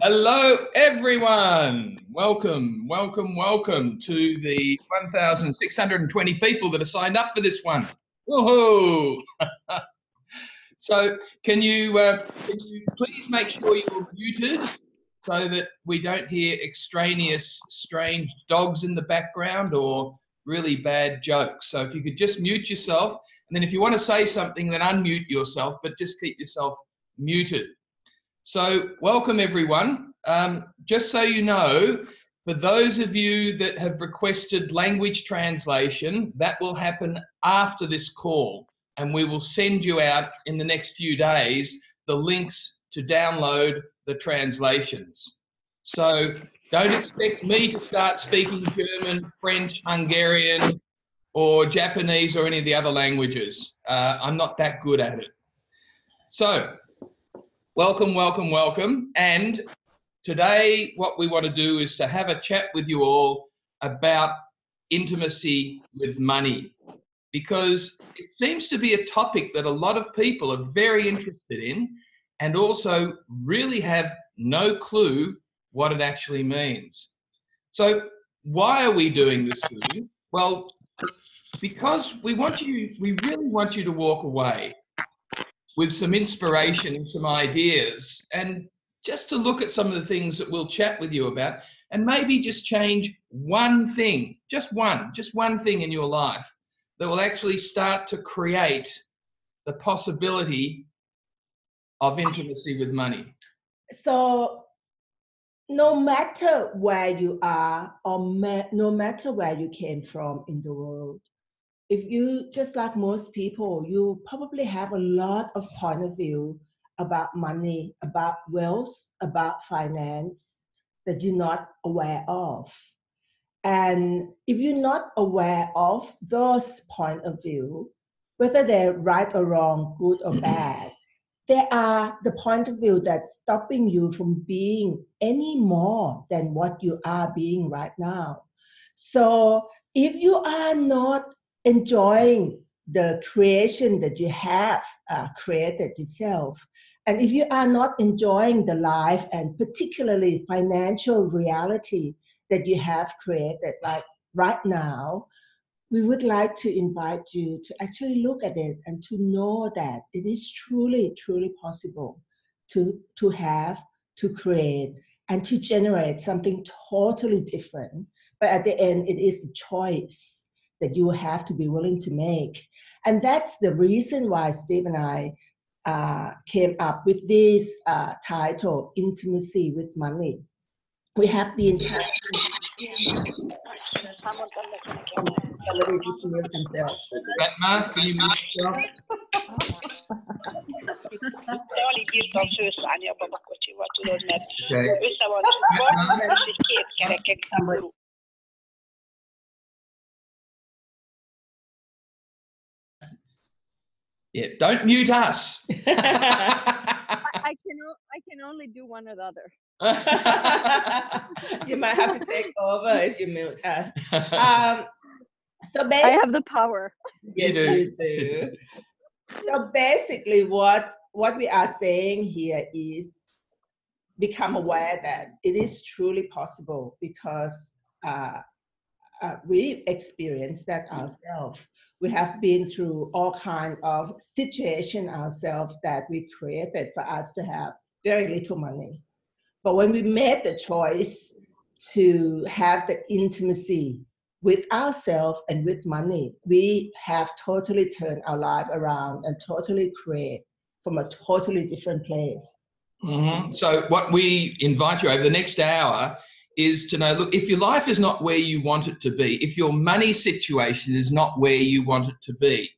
Hello, everyone. Welcome to the 1,620 people that are signed up for this one. Woohoo! So can you please make sure you're muted so that we don't hear extraneous, strange dogs in the background or really bad jokes. So if you could just mute yourself, and then if you want to say something, then unmute yourself, but just keep yourself muted. So welcome everyone. Just so you know, for those of you that have requested language translation, that will happen after this call, and we will send you out in the next few days the links to download the translations. So don't expect me to start speaking German, French, Hungarian, or Japanese or any of the other languages. I'm not that good at it. So welcome. And today what we want to do is to have a chat with you all about intimacy with money, because it seems to be a topic that a lot of people are very interested in and also really have no clue what it actually means. So why are we doing this, Susan? Well, because we really want you to walk away with some inspiration and some ideas, and just to look at some of the things that we'll chat with you about, and maybe just change one thing, just one thing in your life that will actually start to create the possibility of intimacy with money. So no matter where you are, or no matter where you came from in the world, if you, just like most people, you probably have a lot of point of view about money, about wealth, about finance that you're not aware of. And if you're not aware of those point of view, whether they're right or wrong, good or bad, they are the point of view that's stopping you from being any more than what you are being right now. So if you are not enjoying the creation that you have created yourself, and if you are not enjoying the life and particularly financial reality that you have created, like right now, we would like to invite you to actually look at it and to know that it is truly possible to have, to create, and to generate something totally different. But at the end, it is a choice that you have to be willing to make. And that's the reason why Steve and I came up with this title, Intimacy with Money. We have been somebody to mute themselves. Fatma, can you mute yourself? Yeah, don't mute us. I can only do one or the other. You might have to take over if you mute us. So I have the power. Yes, you do. So basically what we are saying here is become aware that it is truly possible, because we experienced that ourselves. We have been through all kinds of situations ourselves that we created for us to have very little money. But when we made the choice to have the intimacy with ourselves and with money, we have totally turned our life around and totally create from a totally different place. Mm-hmm. So what we invite you over the next hour is to know, look, if your life is not where you want it to be, if your money situation is not where you want it to be,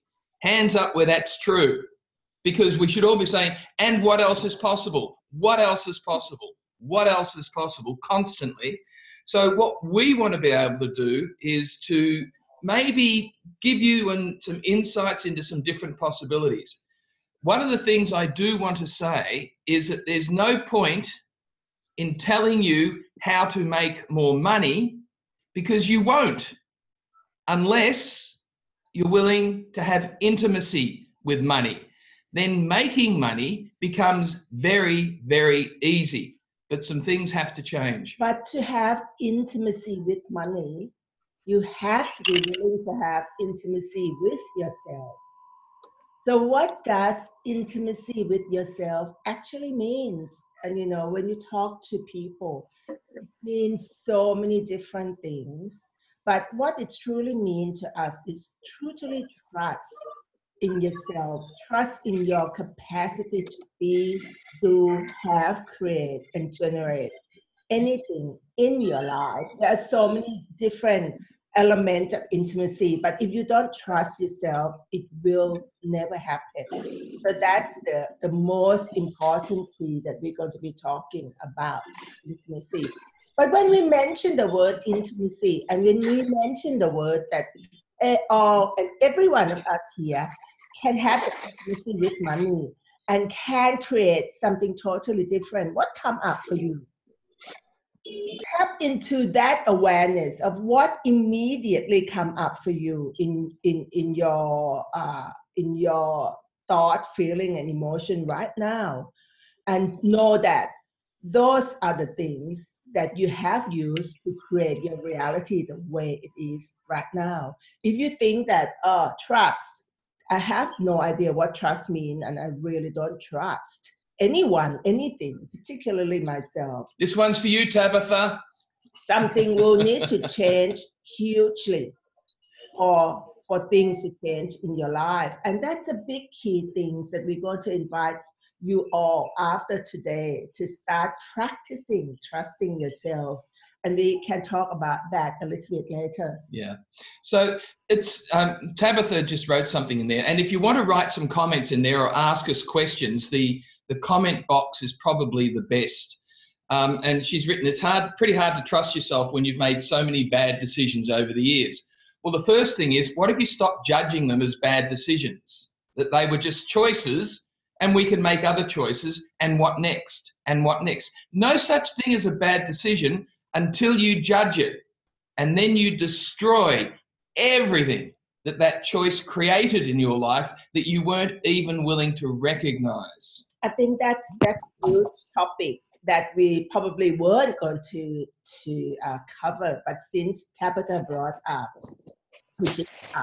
hands up where that's true. Because we should all be saying, and what else is possible? What else is possible? What else is possible constantly? So what we want to be able to do is to maybe give you some insights into some different possibilities. One of the things I do want to say is that there's no point in telling you how to make more money, because you won't, unless you're willing to have intimacy with money. then making money becomes very, very easy. But some things have to change. But to have intimacy with money, you have to be willing to have intimacy with yourself. So what does intimacy with yourself actually means? And you know, when you talk to people, it means so many different things. But what it truly means to us is truly trust in yourself, trust in your capacity to be, do, have, create, and generate anything in your life. There are so many different elements of intimacy, but if you don't trust yourself, it will never happen. So that's the most important key that we're going to be talking about, intimacy. But when we mention the word intimacy, and when we mention the word that all and every one of us here can have intimacy with money and can create something totally different, what come up for you? Tap into that awareness of what immediately come up for you in your thought, feeling, and emotion right now, and know that those are the things that you have used to create your reality the way it is right now. If you think that trust, I have no idea what trust means, and I really don't trust anyone, anything, particularly myself. This one's for you, Tabitha. Something will need to change hugely for things to change in your life. And that's a big key things that we're going to invite you all after today to start practicing trusting yourself. And we can talk about that a little bit later. Yeah. So it's Tabitha just wrote something in there. And if you want to write some comments in there or ask us questions, the comment box is probably the best. And she's written, it's pretty hard to trust yourself when you've made so many bad decisions over the years. Well, the first thing is, what if you stop judging them as bad decisions? That they were just choices and we can make other choices, and what next? And what next? No such thing as a bad decision until you judge it. And then you destroy everything that choice created in your life that you weren't even willing to recognize. I think that's a huge topic that we probably weren't going to cover, but since Tabitha brought up, which is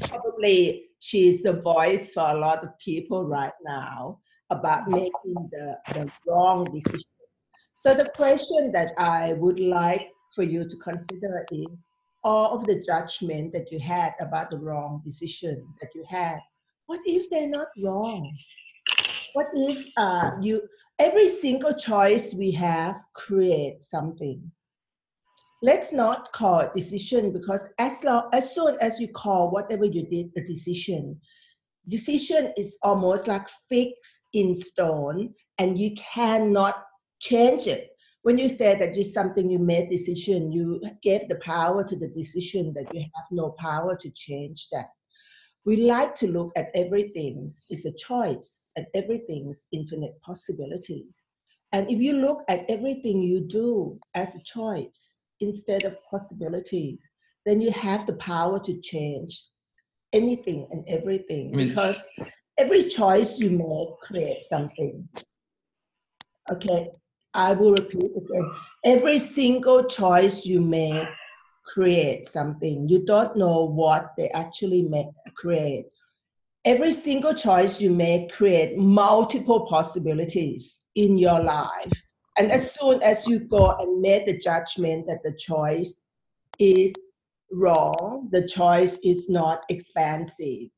probably she's a voice for a lot of people right now about making the wrong decision. So the question that I would like for you to consider is, all of the judgment that you had about the wrong decision that you had, what if they're not wrong? What if every single choice we have creates something? Let's not call it decision, because as soon as you call whatever you did a decision is almost like fixed in stone and you cannot change it. When you say that it's something you made decision, you gave the power to the decision that you have no power to change that. We like to look at everything is a choice and everything's infinite possibilities. And if you look at everything you do as a choice instead of possibilities, then you have the power to change anything and everything, because every choice you make creates something. Okay, I will repeat again. Every single choice you make create something. You don't know what they actually create. Every single choice you make create multiple possibilities in your life. And as soon as you go and make the judgment that the choice is wrong, the choice is not expansive,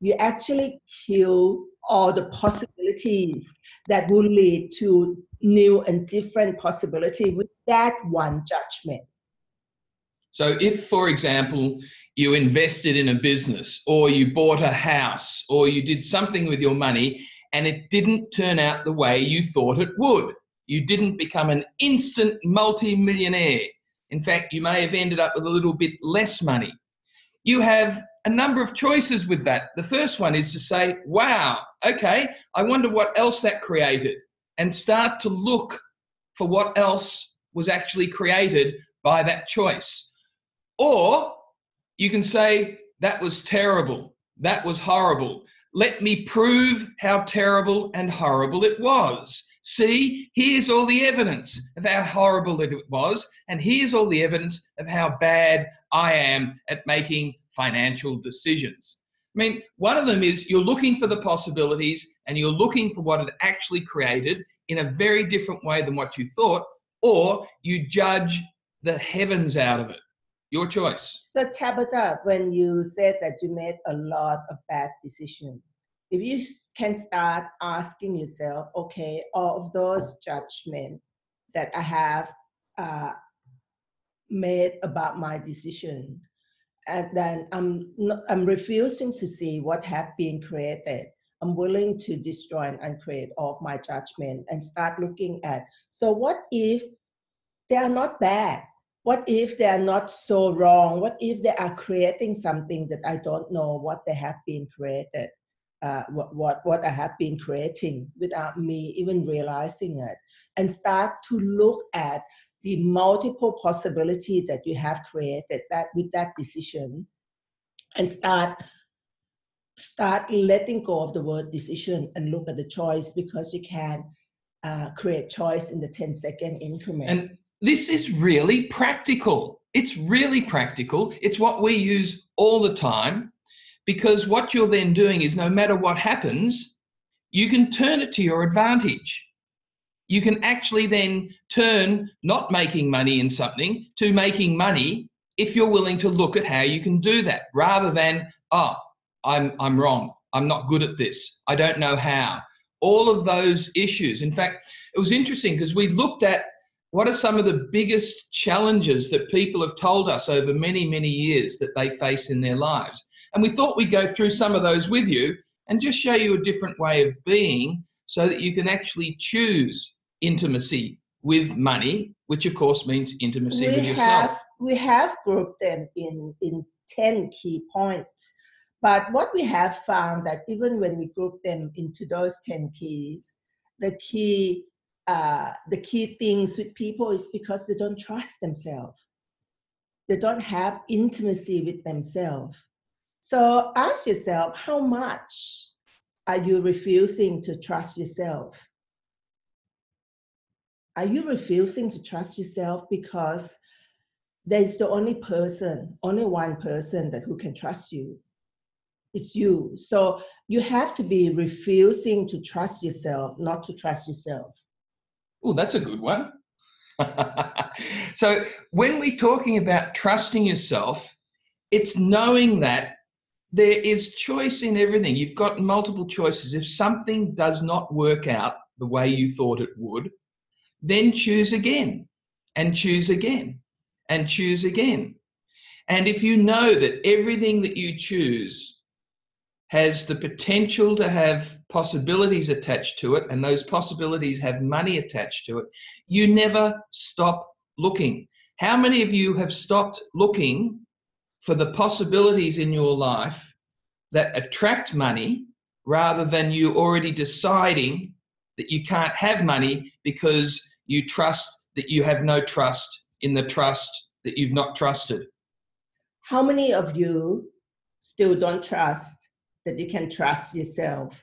you actually kill all the possibilities that will lead to new and different possibility with that one judgment. So if, for example, you invested in a business or you bought a house or you did something with your money and it didn't turn out the way you thought it would, you didn't become an instant multi-millionaire. In fact, you may have ended up with a little bit less money. You have a number of choices with that. The first one is to say, wow, okay, I wonder what else that created, and start to look for what else was actually created by that choice. Or you can say, that was terrible, that was horrible. let me prove how terrible and horrible it was. See, here's all the evidence of how horrible it was, and here's all the evidence of how bad I am at making financial decisions. I mean, one of them is you're looking for the possibilities and you're looking for what it actually created in a very different way than what you thought, or you judge the heavens out of it. Your choice. So Tabitha, when you said that you made a lot of bad decisions, if you can start asking yourself, okay, all of those judgments that I have made about my decision, and then I'm refusing to see what have been created. I'm willing to destroy and uncreate all of my judgment and start looking at, so what if they are not bad? What if they are not so wrong? What if they are creating something that I don't know what they have been created, what I have been creating without me even realizing it? And start to look at the multiple possibility that you have created that with that decision, and start letting go of the word decision and look at the choice, because you can create choice in the 10-second increment. And this is really practical. It's really practical. It's what we use all the time, because what you're then doing is no matter what happens, you can turn it to your advantage. You can actually then turn not making money in something to making money if you're willing to look at how you can do that, rather than, oh, I'm wrong. I'm not good at this. I don't know how. All of those issues. In fact, it was interesting because we looked at what are some of the biggest challenges that people have told us over many, many years that they face in their lives. And we thought we'd go through some of those with you and just show you a different way of being so that you can actually choose intimacy with money, which of course means intimacy with yourself. We have grouped them in 10 key points. But what we have found that even when we group them into those 10 keys, the key things with people is because they don't trust themselves. They don't have intimacy with themselves. So ask yourself, how much are you refusing to trust yourself? Are you refusing to trust yourself because there's the only one person who can trust you? It's you. So you have to be refusing to trust yourself, not to trust yourself. Oh, that's a good one. So when we're talking about trusting yourself, it's knowing that there is choice in everything. You've got multiple choices. If something does not work out the way you thought it would, then choose again and choose again and choose again. And if you know that everything that you choose has the potential to have possibilities attached to it, and those possibilities have money attached to it, you never stop looking. How many of you have stopped looking for the possibilities in your life that attract money, rather than you already deciding that you can't have money because you trust that you have no trust in the trust that you've not trusted? How many of you still don't trust that you can trust yourself?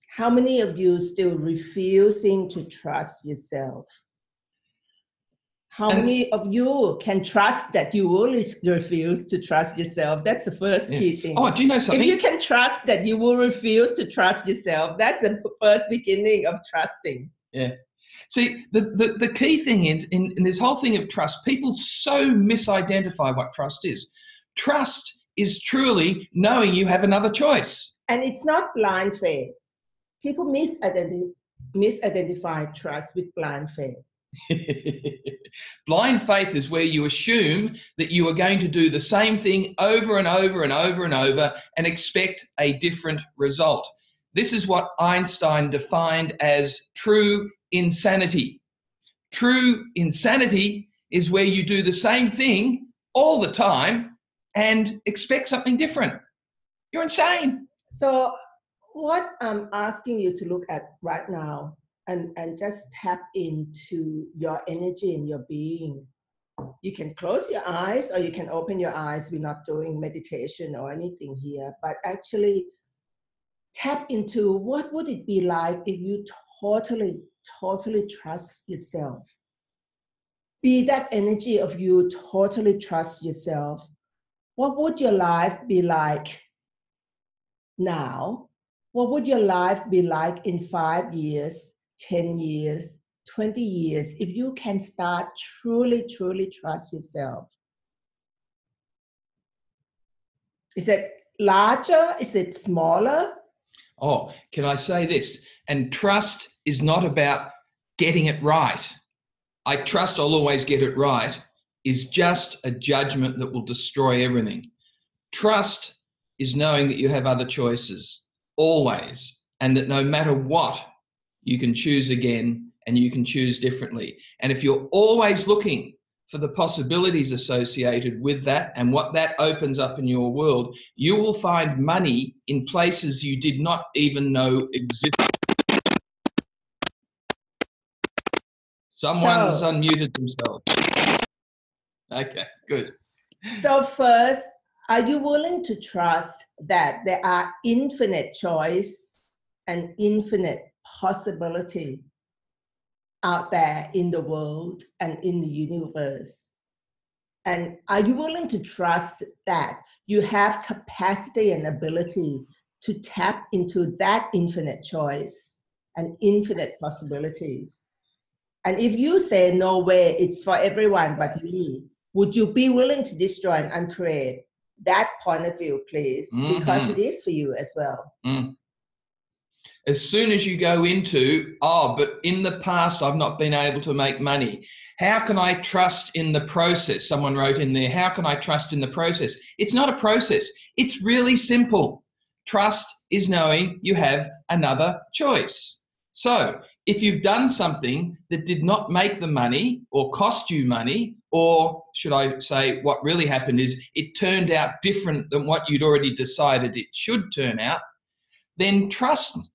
How many of you still refusing to trust yourself? How many of you can trust that you will refuse to trust yourself? That's the first key thing. Oh, do you know something? If you can trust that you will refuse to trust yourself, that's the first beginning of trusting. Yeah. See, the key thing is in this whole thing of trust, people so misidentify what trust is. Trust is truly knowing you have another choice. And it's not blind faith. People misidentify trust with blind faith. Blind faith is where you assume that you are going to do the same thing over and over and over and over and expect a different result. This is what Einstein defined as true insanity. True insanity is where you do the same thing all the time and expect something different. You're insane. So what I'm asking you to look at right now and just tap into your energy and your being You can close your eyes or you can open your eyes. We're not doing meditation or anything here, but actually tap into what would it be like if you totally trust yourself. Be that energy of you totally trust yourself. What would your life be like now? What would your life be like in 5 years, 10 years, 20 years if you can start truly trust yourself? Is it larger? Is it smaller? Oh, can I say this? And trust is not about getting it right. I trust I'll always get it right is just a judgment that will destroy everything. Trust is knowing that you have other choices always, and that no matter what, you can choose again and you can choose differently. And if you're always looking for the possibilities associated with that and what that opens up in your world, you will find money in places you did not even know existed. Someone's unmuted themselves. Okay, good. So first, are you willing to trust that there are infinite choice and infinite possibility out there in the world and in the universe? And are you willing to trust that you have capacity and ability to tap into that infinite choice and infinite possibilities? And if you say, no way, it's for everyone but me, would you be willing to destroy and uncreate that point of view, please? Mm-hmm. Because it is for you as well. Mm. As soon as you go into, oh, but in the past, I've not been able to make money. How can I trust in the process? Someone wrote in there, how can I trust in the process? It's not a process. It's really simple. Trust is knowing you have another choice. So if you've done something that did not make the money or cost you money, or should I say what really happened is it turned out different than what you'd already decided it should turn out, then trust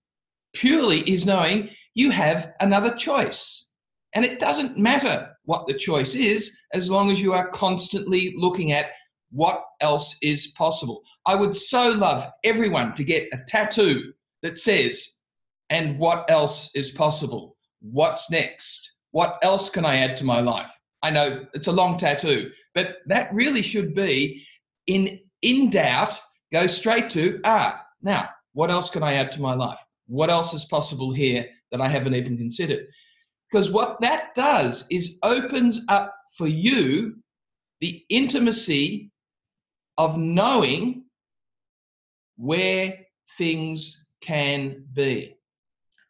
purely is knowing you have another choice. And it doesn't matter what the choice is as long as you are constantly looking at what else is possible. I would so love everyone to get a tattoo that says, and what else is possible? What's next? What else can I add to my life? I know it's a long tattoo, but that really should be in doubt, go straight to, now, what else can I add to my life? What else is possible here that I haven't even considered? Because what that does is opens up for you the intimacy of knowing where things can be.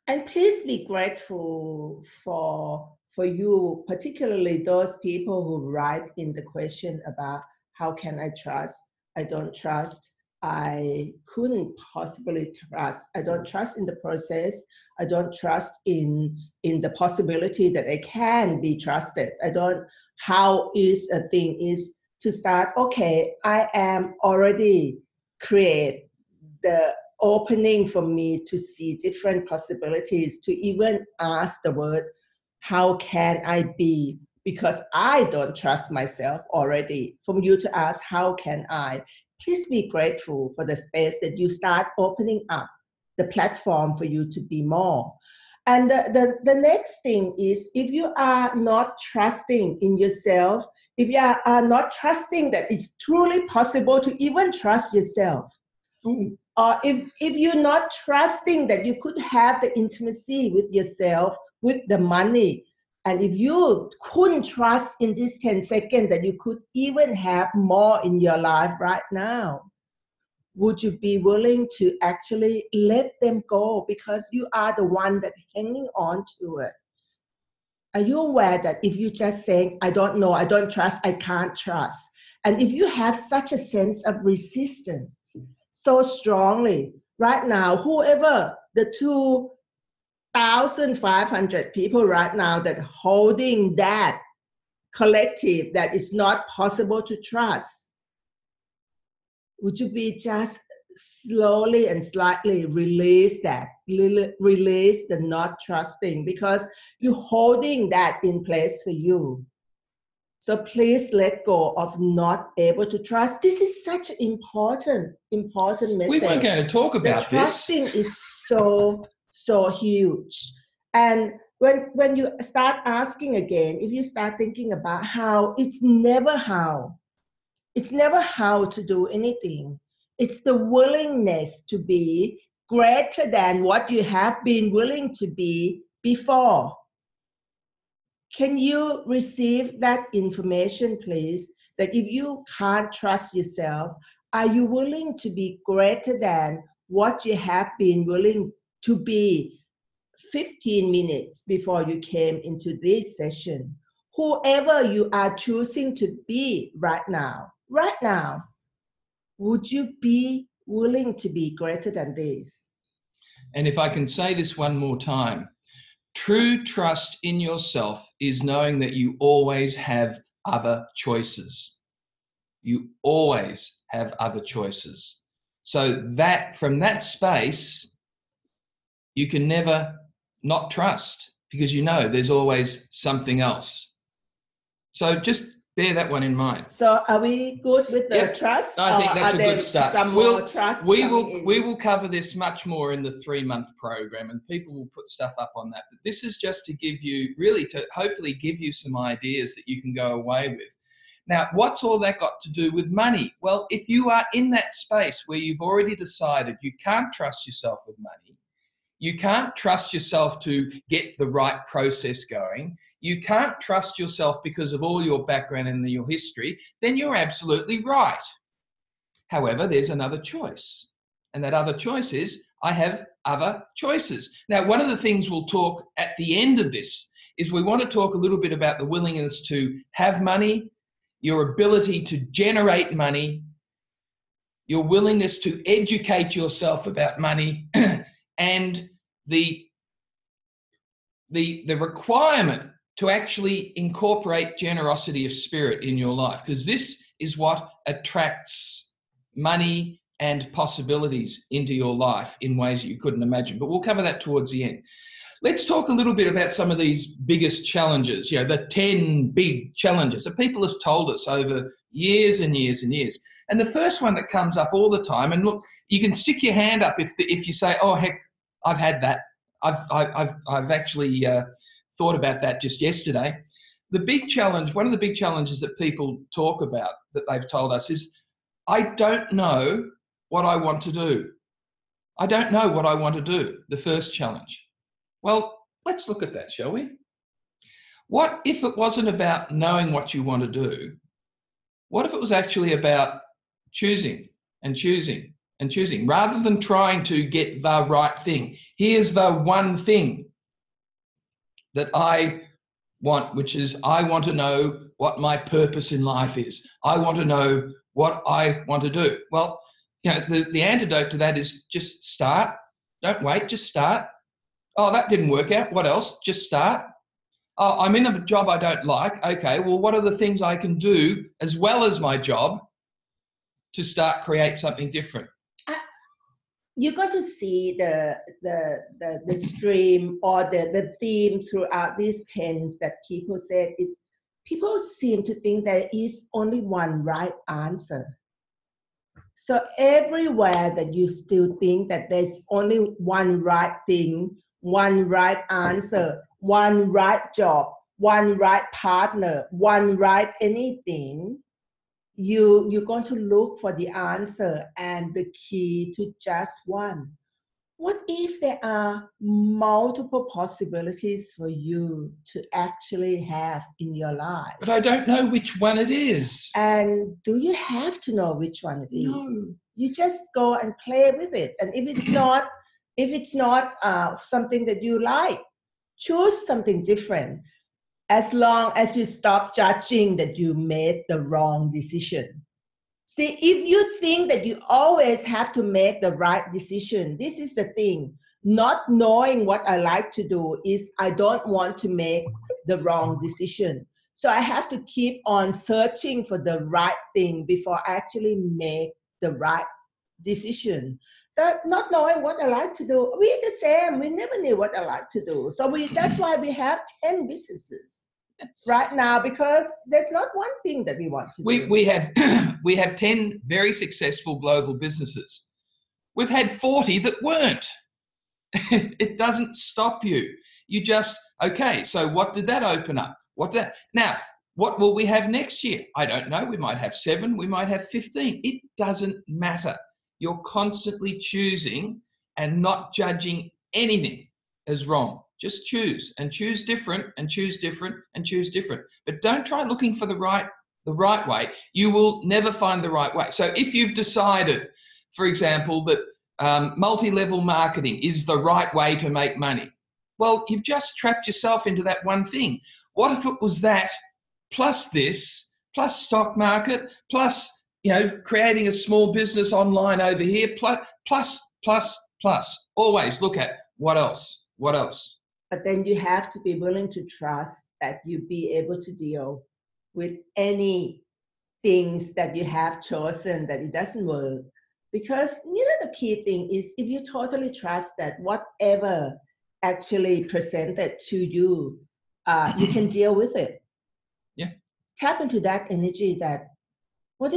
And please be grateful for you, particularly those people who write in the question about how can I trust? I don't trust. I couldn't possibly trust. I don't trust in the process. I don't trust in the possibility that I can be trusted. I don't, how is a thing is to start, okay, I am already create the opening for me to see different possibilities, to even ask the word, how can I be? Because I don't trust myself already. From you to ask, how can I? Please be grateful for the space that you start opening up the platform for you to be more. And the next thing is, if you are not trusting in yourself, if you are not trusting that it's truly possible to even trust yourself, or if you're not trusting that you could have the intimacy with yourself, with the money, and if you couldn't trust in this 10 seconds that you could even have more in your life right now, would you be willing to actually let them go because you are the one that's hanging on to it? Are you aware that if you just saying, I don't know, I don't trust, I can't trust, and if you have such a sense of resistance so strongly right now, whoever the 2,500 people right now that holding that collective that is not possible to trust, would you be just slowly and slightly release that, release the not trusting, because you're holding that in place for you. So please let go of not able to trust. This is such an important message. We weren't going to talk about the trusting is so huge. And when you start asking again, if you start thinking about how, it's never how to do anything. It's the willingness to be greater than what you have been willing to be before. Can you receive that information, please? That if you can't trust yourself, are you willing to be greater than what you have been willing to be 15 minutes before you came into this session? Whoever you are choosing to be right now, would you be willing to be greater than this? And if I can say this one more time, true trust in yourself is knowing that you always have other choices. You always have other choices. So that from that space, you can never not trust, because you know there's always something else. So just bear that one in mind. So are we good with the trust? I think that's a good start. Some more trust we will cover this much more in the 3-month program, and people will put stuff up on that. But this is just to give you, really to hopefully give you some ideas that you can go away with. Now, what's all that got to do with money? Well, if you are in that space where you've already decided you can't trust yourself with money, you can't trust yourself to get the right process going, you can't trust yourself because of all your background and your history, then you're absolutely right. However, there's another choice. And that other choice is, I have other choices. Now, one of the things we'll talk at the end of this is we want to talk a little bit about the willingness to have money, your ability to generate money, your willingness to educate yourself about money, and the requirement to actually incorporate generosity of spirit in your life, because this is what attracts money and possibilities into your life in ways that you couldn't imagine. But we'll cover that towards the end. Let's talk a little bit about some of these biggest challenges, the 10 big challenges that people have told us over years and years and years. And the first one that comes up all the time, and look, you can stick your hand up if you say, oh, heck, I've had that. I've actually thought about that just yesterday. The big challenge, one of the big challenges that people talk about that they've told us is, I don't know what I want to do. I don't know what I want to do, the first challenge. Well, let's look at that, shall we? What if it wasn't about knowing what you want to do? What if it was actually about choosing and choosing and choosing, rather than trying to get the right thing? Here's the one thing that I want, which is I want to know what my purpose in life is. I want to know what I want to do. Well, the antidote to that is just start. Don't wait, just start. Oh, that didn't work out. What else? Just start. Oh, I'm in a job I don't like. Okay, well, what are the things I can do as well as my job to create something different? You're going to see the stream or the theme throughout these 10s that people said is, people seem to think there is only one right answer. So everywhere that you still think that there's only one right thing, one right answer, one right job, one right partner, one right anything, you're going to look for the answer and the key to just one. What if there are multiple possibilities for you to actually have in your life? But I don't know which one it is. And do you have to know which one it is? No. You just go and play with it. And if it's not something that you like, choose something different. As long as you stop judging that you made the wrong decision. See, if you think that you always have to make the right decision, this is the thing. Not knowing what I like to do is I don't want to make the wrong decision. So I have to keep on searching for the right thing before I actually make the right decision. That not knowing what I like to do, we're the same. We never knew what I like to do. So that's why we have 10 businesses. right now because there's not one thing that we want to do. We have we have 10 very successful global businesses. We've had 40 that weren't. It doesn't stop you. You just, okay, so what did that open up? Now, what will we have next year? I don't know. We might have 7, we might have 15. It doesn't matter. You're constantly choosing and not judging anything as wrong. Just choose and choose different and choose different and choose different. But don't try looking for the right way. You will never find the right way. So if you've decided, for example, that multi-level marketing is the right way to make money, well, you've just trapped yourself into that one thing. What if it was that plus this, plus stock market, plus, creating a small business online over here, plus. Always look at what else. But then you have to be willing to trust that you'll be able to deal with any things that you have chosen that it doesn't work. Because the key thing is if you totally trust that whatever actually presented to you, you can deal with it. Yeah. Tap into that energy that, what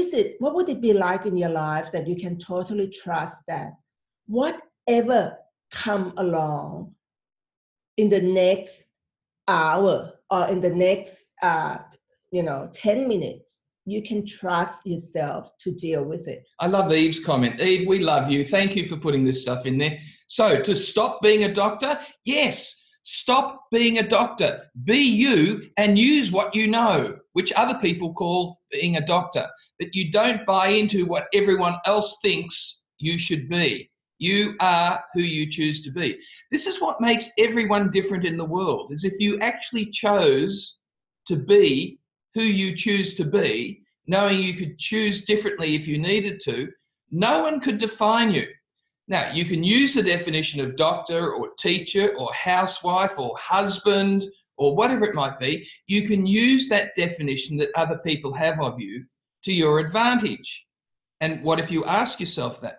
would it be like in your life that you can totally trust that whatever come along in the next hour or in the next 10 minutes, you can trust yourself to deal with it. I love Eve's comment. Eve, we love you. Thank you for putting this stuff in there. So to stop being a doctor, yes, stop being a doctor. Be you and use what you know, which other people call being a doctor. But you don't buy into what everyone else thinks you should be. You are who you choose to be. This is what makes everyone different in the world, is if you actually chose to be who you choose to be, knowing you could choose differently if you needed to, no one could define you. Now, you can use the definition of doctor or teacher or housewife or husband or whatever it might be. You can use that definition that other people have of you to your advantage. And what if you ask yourself that?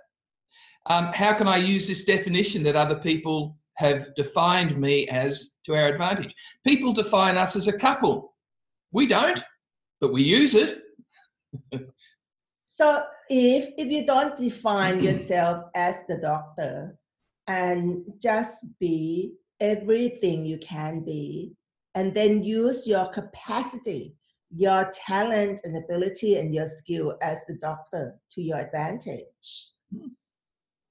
How can I use this definition that other people have defined me as to our advantage? People define us as a couple. We don't, but we use it. So if you don't define yourself as the doctor and just be everything you can be, and then use your capacity, your talent and ability and your skill as the doctor to your advantage,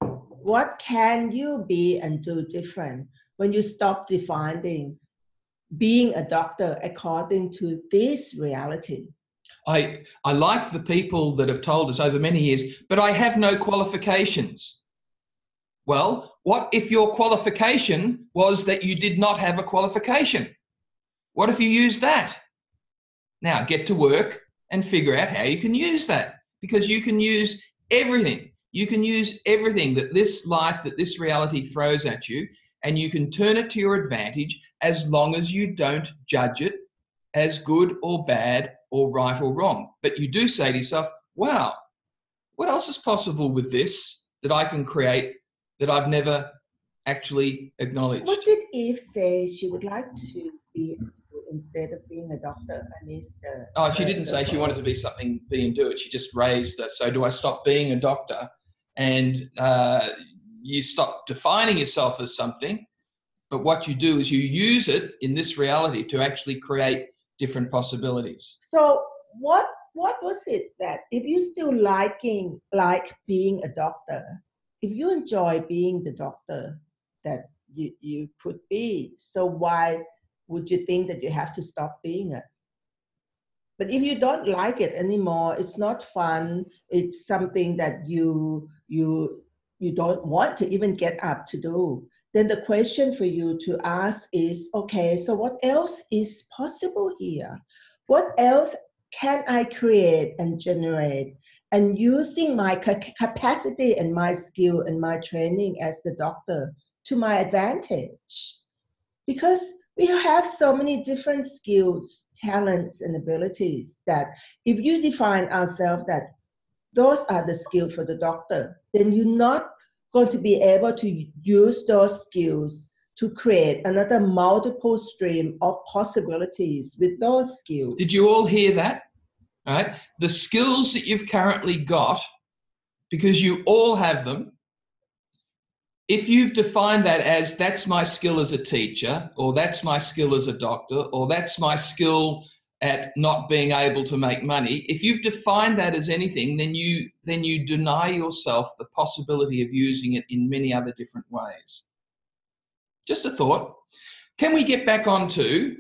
what can you be and do different when you stop defining being a doctor according to this reality? I like the people that have told us over many years, but I have no qualifications. Well, what if your qualification was that you did not have a qualification? What if you use that? Now get to work and figure out how you can use that, because you can use everything. You can use everything that this life, that this reality throws at you, and you can turn it to your advantage as long as you don't judge it as good or bad or right or wrong. But you do say to yourself, wow, what else is possible with this that I can create that I've never actually acknowledged? What did Eve say she would like to be instead of being a doctor? I missed she didn't say she wanted to be something, be and do it. She just raised that. So do I stop being a doctor? And you stop defining yourself as something, but what you do is you use it in this reality to actually create different possibilities. So what was it that if you still like being a doctor, if you enjoy being the doctor that you could be, so why would you think that you have to stop being it? But if you don't like it anymore, it's not fun, it's something that you don't want to even get up to do, then the question for you to ask is, okay, so what else is possible here? What else can I create and generate? And using my capacity and my skill and my training as the doctor to my advantage. Because we have so many different skills, talents, and abilities that if you define ourselves that those are the skills for the doctor, then you're not going to be able to use those skills to create another multiple stream of possibilities with those skills. Did you all hear that? All right. The skills that you've currently got, because you all have them, if you've defined that as that's my skill as a teacher, or that's my skill as a doctor, or that's my skill at not being able to make money, if you've defined that as anything, then you deny yourself the possibility of using it in many other different ways. Just a thought. Can we get back onto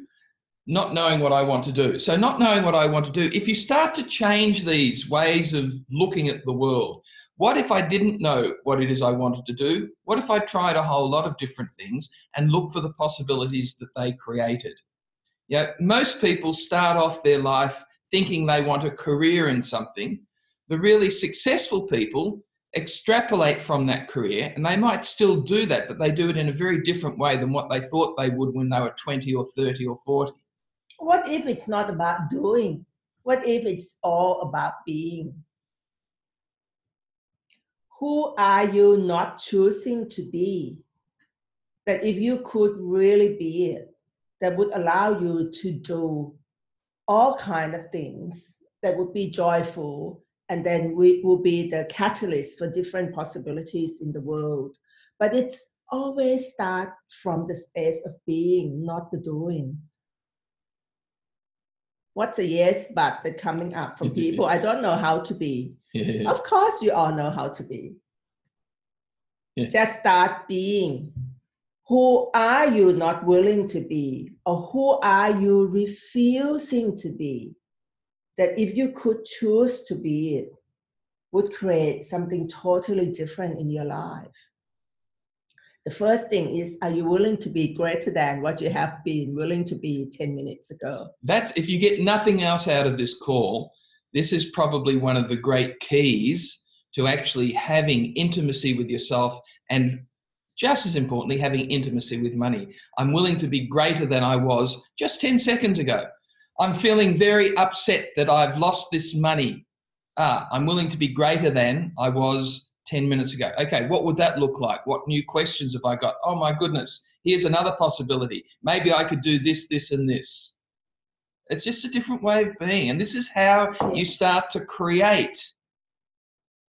not knowing what I want to do? So not knowing what I want to do, if you start to change these ways of looking at the world, what if I didn't know what it is I wanted to do? What if I tried a whole lot of different things and looked for the possibilities that they created? Yeah, most people start off their life thinking they want a career in something. The really successful people extrapolate from that career, and they might still do that, but they do it in a very different way than what they thought they would when they were 20 or 30 or 40. What if it's not about doing? What if it's all about being? Who are you not choosing to be? That if you could really be it, that would allow you to do all kinds of things that would be joyful, and then we will be the catalyst for different possibilities in the world. But it's always start from the space of being, not the doing. What's a yes but that coming up from people? I don't know how to be. Yeah. Of course you all know how to be. Yeah. Just start being. Who are you not willing to be? Or who are you refusing to be? That if you could choose to be it, would create something totally different in your life. The first thing is, are you willing to be greater than what you have been willing to be 10 minutes ago? That's, if you get nothing else out of this call, this is probably one of the great keys to actually having intimacy with yourself, and just as importantly, having intimacy with money. I'm willing to be greater than I was just 10 seconds ago. I'm feeling very upset that I've lost this money. I'm willing to be greater than I was 10 minutes ago. Okay, what would that look like? What new questions have I got? Oh my goodness, here's another possibility. Maybe I could do this, this, and this. It's just a different way of being. And this is how you start to create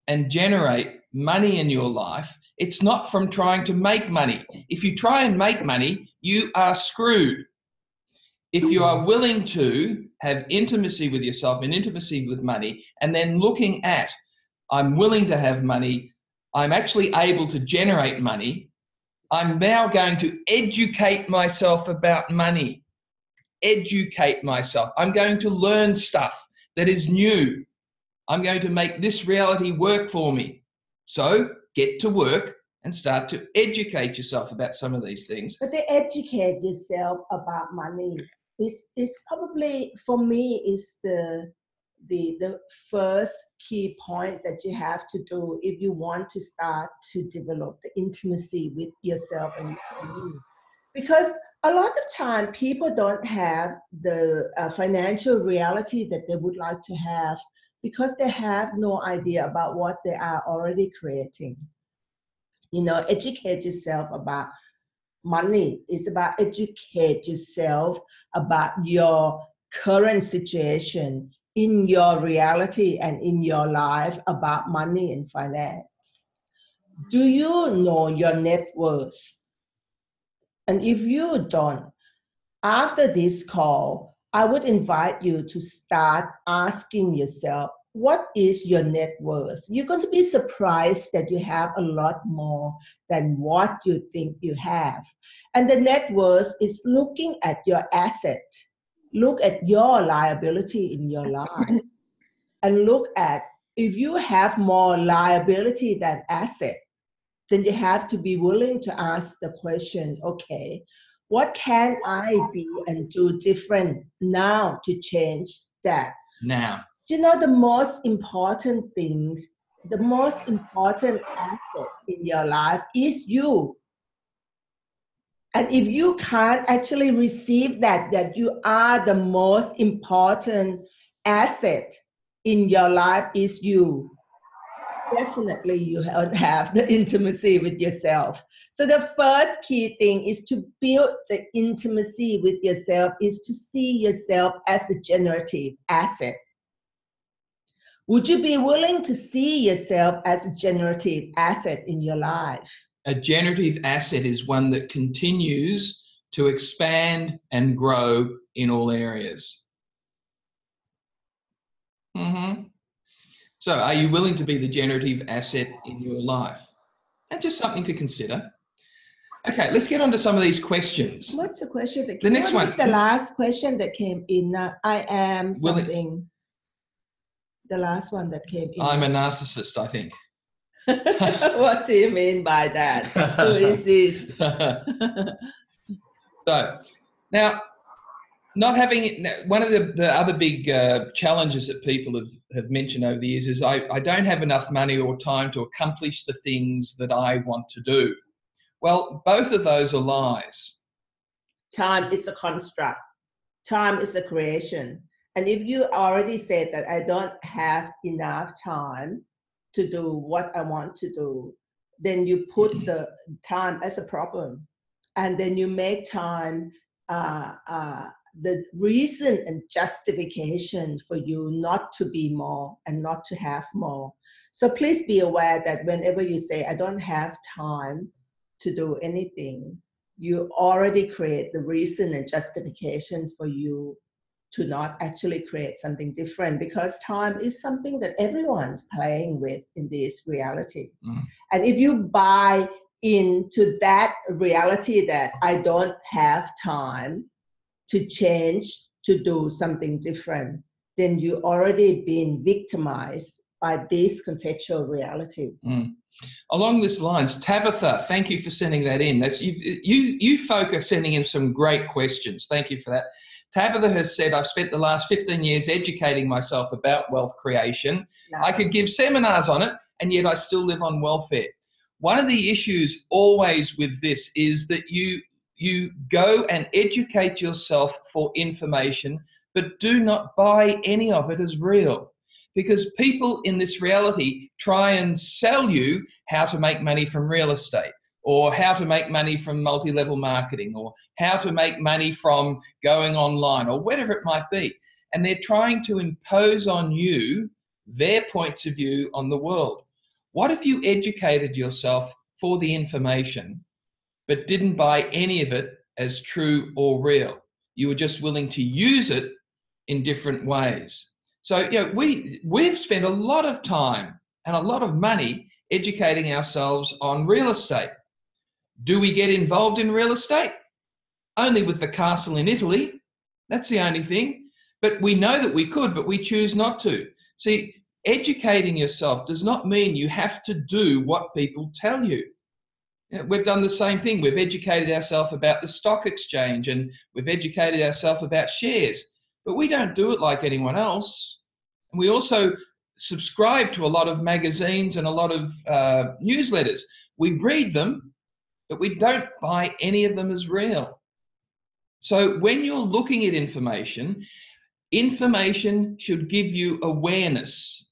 and generate money in your life. It's not from trying to make money. If you try and make money, you are screwed. If you are willing to have intimacy with yourself and intimacy with money, and then looking at, I'm willing to have money, I'm actually able to generate money, I'm now going to educate myself about money. Educate myself. I'm going to learn stuff that is new. I'm going to make this reality work for me. So get to work and start to educate yourself about some of these things. But to educate yourself about money is probably, for me, is the first key point that you have to do if you want to start to develop the intimacy with yourself and money. Because a lot of time people don't have the financial reality that they would like to have, because they have no idea about what they are already creating. You know, educate yourself about money. It's about educate yourself about your current situation in your reality and in your life about money and finance. Do you know your net worth? And if you don't, after this call, I would invite you to start asking yourself, what is your net worth? You're going to be surprised that you have a lot more than what you think you have. And the net worth is looking at your asset. Look at your liability in your life. And look at, if you have more liability than asset, then you have to be willing to ask the question, okay, what can I be and do different now to change that? Now. You know, the most important things, the most important asset in your life is you. And if you can't actually receive that you are the most important asset in your life is you, definitely you don't have the intimacy with yourself. So the first key thing is to build the intimacy with yourself, is to see yourself as a generative asset. Would you be willing to see yourself as a generative asset in your life? A generative asset is one that continues to expand and grow in all areas. So are you willing to be the generative asset in your life? That's just something to consider. Okay, let's get on to some of these questions. What's the question that The next one. What is the last question that came in? I am something. The last one that came in. I'm a narcissist, I think. What do you mean by that? Who is this? So now, not having, one of the other big challenges that people have mentioned over the years is I don't have enough money or time to accomplish the things that I want to do. Well, both of those are lies. Time is a construct. Time is a creation. And if you already said that I don't have enough time to do what I want to do, then you put the time as a problem. And then you make time the reason and justification for you not to be more and not to have more. So please be aware that whenever you say, I don't have time to do anything, you already create the reason and justification for you to not actually create something different, because time is something that everyone's playing with in this reality. And if you buy into that reality that I don't have time to change, to do something different, then you already been victimized by this contextual reality. Along these lines, Tabitha, thank you for sending that in. That's you folk are sending in some great questions. Thank you for that. Tabitha has said, I've spent the last 15 years educating myself about wealth creation. Nice. I could give seminars on it, and yet I still live on welfare. One of the issues always with this is that you go and educate yourself for information, but do not buy any of it as real. Because people in this reality try and sell you how to make money from real estate, or how to make money from multi-level marketing, or how to make money from going online, or whatever it might be. And they're trying to impose on you their points of view on the world. What if you educated yourself for the information, but didn't buy any of it as true or real? You were just willing to use it in different ways. So, you know, we've spent a lot of time and a lot of money educating ourselves on real estate. Do we get involved in real estate? Only with the castle in Italy. That's the only thing. But we know that we could, but we choose not to. See, educating yourself does not mean you have to do what people tell you. You know, we've done the same thing. We've educated ourselves about the stock exchange, and we've educated ourselves about shares. But we don't do it like anyone else. And we also subscribe to a lot of magazines and a lot of newsletters. We read them, but we don't buy any of them as real. So when you're looking at information, information should give you awareness.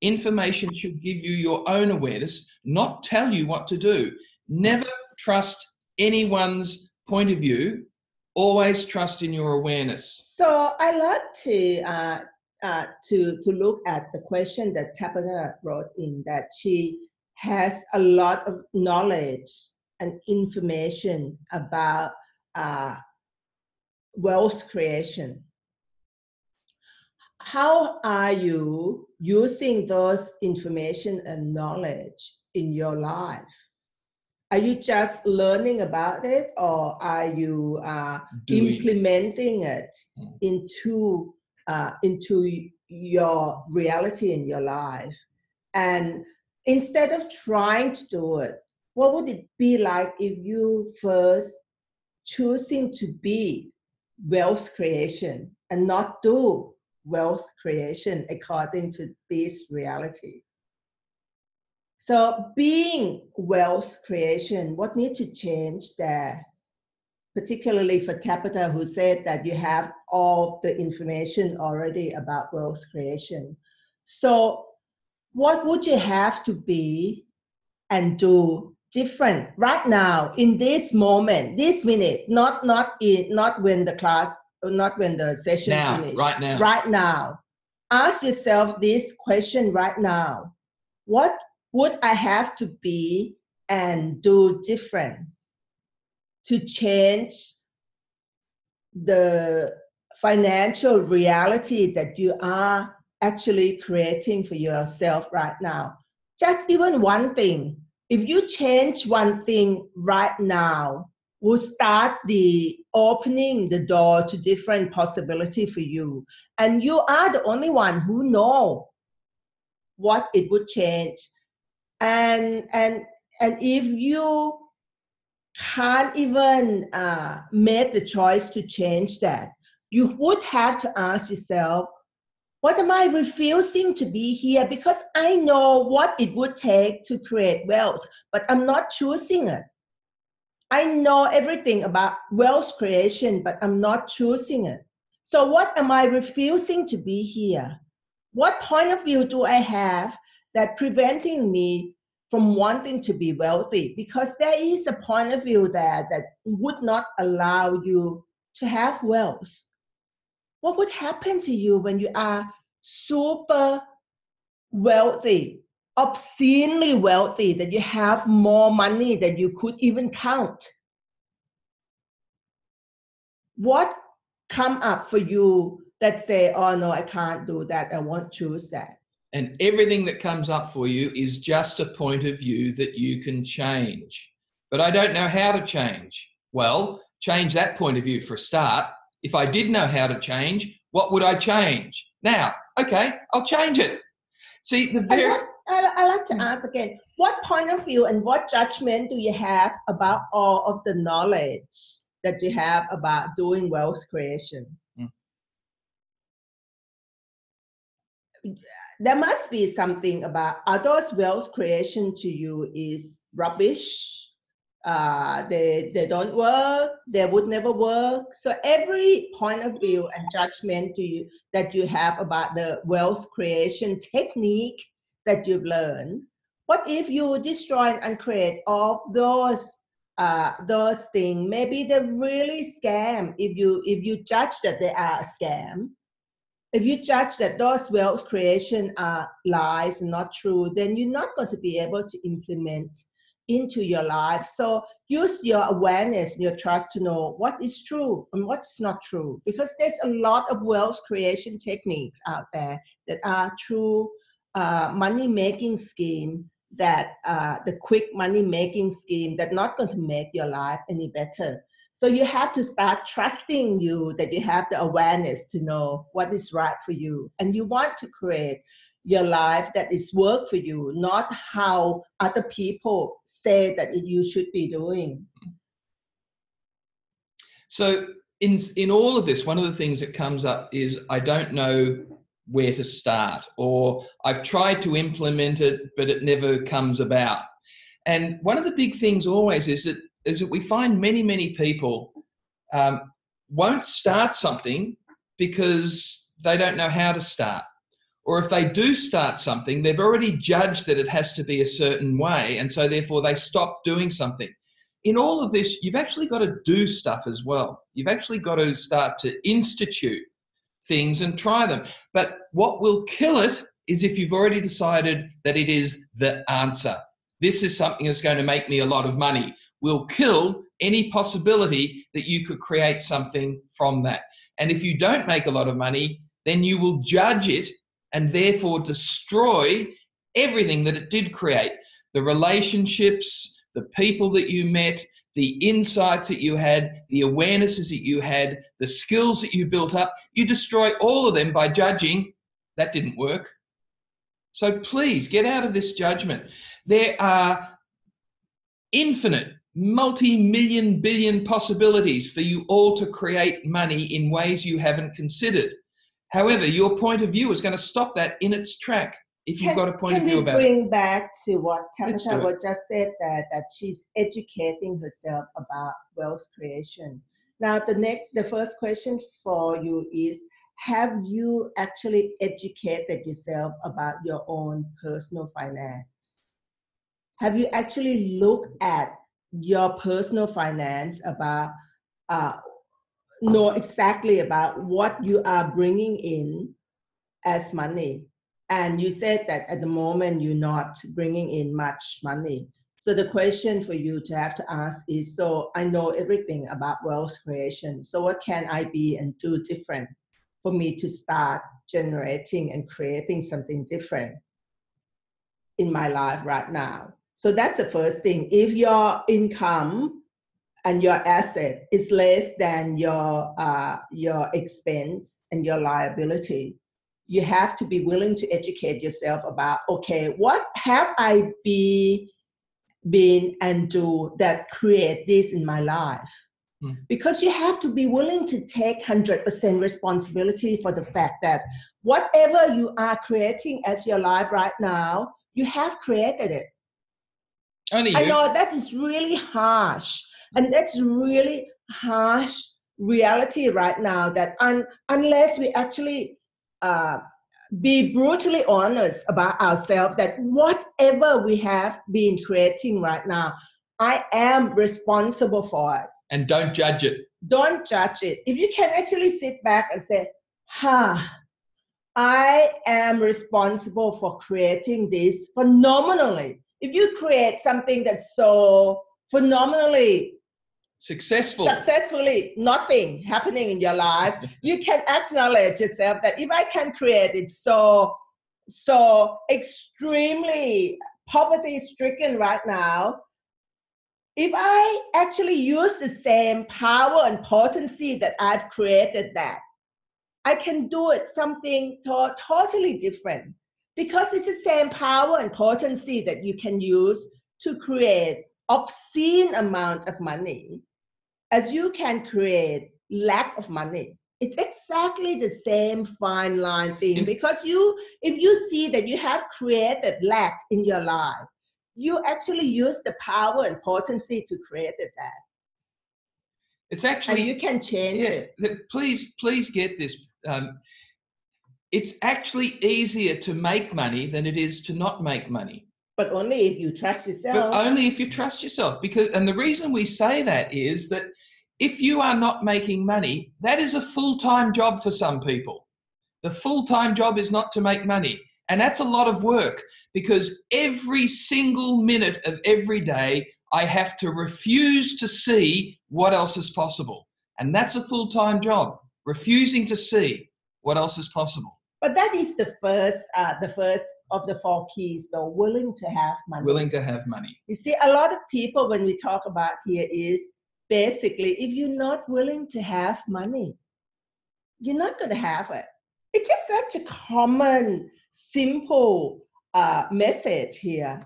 Information should give you your own awareness, not tell you what to do. Never trust anyone's point of view. Always trust in your awareness. So I like to look at the question that Tabitha wrote in, that she has a lot of knowledge and information about wealth creation. How are you using those information and knowledge in your life? Are you just learning about it, or are you implementing it into your reality in your life? And instead of trying to do it, what would it be like if you first choosing to be wealth creation and not do wealth creation according to this reality? So being wealth creation, what needs to change there? Particularly for Tabitha, who said that you have all the information already about wealth creation. So what would you have to be and do different right now in this moment, this minute, not when the class, not when the session Now, finished. right now. Right now. Ask yourself this question right now. What would I have to be and do different to change the financial reality that you are actually creating for yourself right now? Just even one thing. If you change one thing right now, will start the opening the door to different possibility for you. And you are the only one who know what it would change. And if you can't even make the choice to change that, you would have to ask yourself, what am I refusing to be here? Because I know what it would take to create wealth, but I'm not choosing it. I know everything about wealth creation, but I'm not choosing it. So what am I refusing to be here? What point of view do I have that preventing me from wanting to be wealthy? Because there is a point of view there that would not allow you to have wealth. What would happen to you when you are super wealthy, obscenely wealthy, that you have more money than you could even count? What come up for you that say, oh no, I can't do that, I won't choose that? And everything that comes up for you is just a point of view that you can change. But I don't know how to change. Well, change that point of view for a start. If I did know how to change, what would I change? Now, okay, I'll change it. See, I like to ask again, what point of view and what judgment do you have about all of the knowledge that you have about doing wealth creation? There must be something about, are those wealth creation to you is rubbish? They don't work, they would never work. So every point of view and judgment that you have about the wealth creation technique that you've learned, what if you destroy and create all those things? Maybe they're really scam. If you judge that they are a scam, if you judge that those wealth creation are lies and not true, then you're not going to be able to implement into your life. So use your awareness and your trust to know what is true and what's not true, because there's a lot of wealth creation techniques out there that are true money making scheme, that the quick money making scheme that not going to make your life any better. So you have to start trusting you that you have the awareness to know what is right for you. And you want to create your life that is work for you, not how other people say that you should be doing. So in all of this, one of the things that comes up is I don't know where to start, or I've tried to implement it, but it never comes about. And one of the big things always is that we find many people won't start something because they don't know how to start. Or if they do start something, they've already judged that it has to be a certain way, and so therefore they stop doing something. In all of this, you've actually got to do stuff as well. You've actually got to start to institute things and try them. But what will kill it is if you've already decided that it is the answer. This is something that's going to make me a lot of money. Will kill any possibility that you could create something from that. And if you don't make a lot of money, then you will judge it and therefore destroy everything that it did create. The relationships, the people that you met, the insights that you had, the awarenesses that you had, the skills that you built up, you destroy all of them by judging that didn't work. So please get out of this judgment. There are infinite, multi-million, billion possibilities for you all to create money in ways you haven't considered. However, your point of view is going to stop that in its track if you've got a point of view about it. Can we bring back to what Tamatha just said, that she's educating herself about wealth creation? Now, the first question for you is, have you actually educated yourself about your own personal finance? Have you actually looked at your personal finance about, know exactly about what you are bringing in as money? And you said that at the moment you're not bringing in much money. So the question for you to have to ask is, so I know everything about wealth creation. So what can I be and do different for me to start generating and creating something different in my life right now? So that's the first thing. If your income and your asset is less than your expense and your liability, you have to be willing to educate yourself about, okay, what have I been and do that create this in my life? Because you have to be willing to take 100% responsibility for the fact that whatever you are creating as your life right now, you have created it. Only you. I know that is really harsh, and that's really harsh reality right now, that unless we actually be brutally honest about ourselves, that whatever we have been creating right now, I am responsible for it. And don't judge it. Don't judge it. If you can actually sit back and say, I am responsible for creating this phenomenally. If you create something that's so phenomenally successfully, nothing happening in your life, you can acknowledge yourself that if I can create it so extremely poverty stricken right now, if I actually use the same power and potency that I've created that, I can do it something totally different, because it's the same power and potency that you can use to create obscene amount of money as you can create lack of money. It's exactly the same fine line thing, because if you see that you have created lack in your life, you actually use the power and potency to create that. It's actually, and you can change it. Please get this. It's actually easier to make money than it is to not make money. But only if you trust yourself. But only if you trust yourself. And the reason we say that is that if you are not making money, that is a full-time job for some people. The full-time job is not to make money. And that's a lot of work, because every single minute of every day, I have to refuse to see what else is possible. And that's a full-time job, refusing to see what else is possible. But that is the first of the 4 keys, though, willing to have money. Willing to have money. You see, a lot of people, when we talk about here, is basically, if you're not willing to have money, you're not going to have it. It's just such a common, simple message here.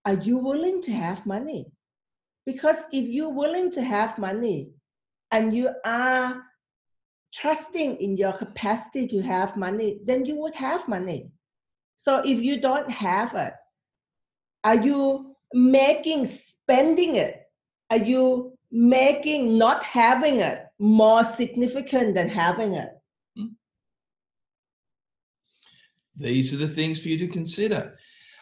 Are you willing to have money? Because if you're willing to have money and you are trusting in your capacity to have money, then you would have money. So if you don't have it, are you making spending it? Are you making not having it more significant than having it? These are the things for you to consider.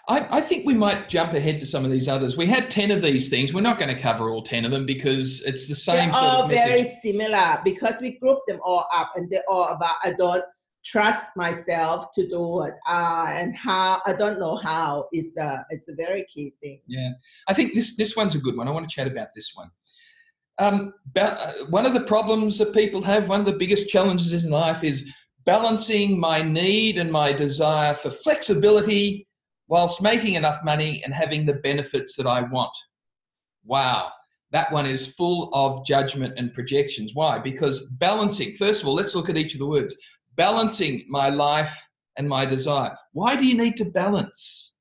I think we might jump ahead to some of these others. We had 10 of these things. We're not going to cover all 10 of them because it's the same sort of message. They're all very similar, because we group them all up, and they're all about, I don't trust myself to do it, and how, I don't know how, it's a very key thing. Yeah, I think this one's a good one. I want to chat about this one. One of the problems that people have, one of the biggest challenges in life, is balancing my need and my desire for flexibility whilst making enough money and having the benefits that I want. Wow, that one is full of judgment and projections. Why? Because balancing, first of all, let's look at each of the words. Balancing my life and my desire. Why do you need to balance?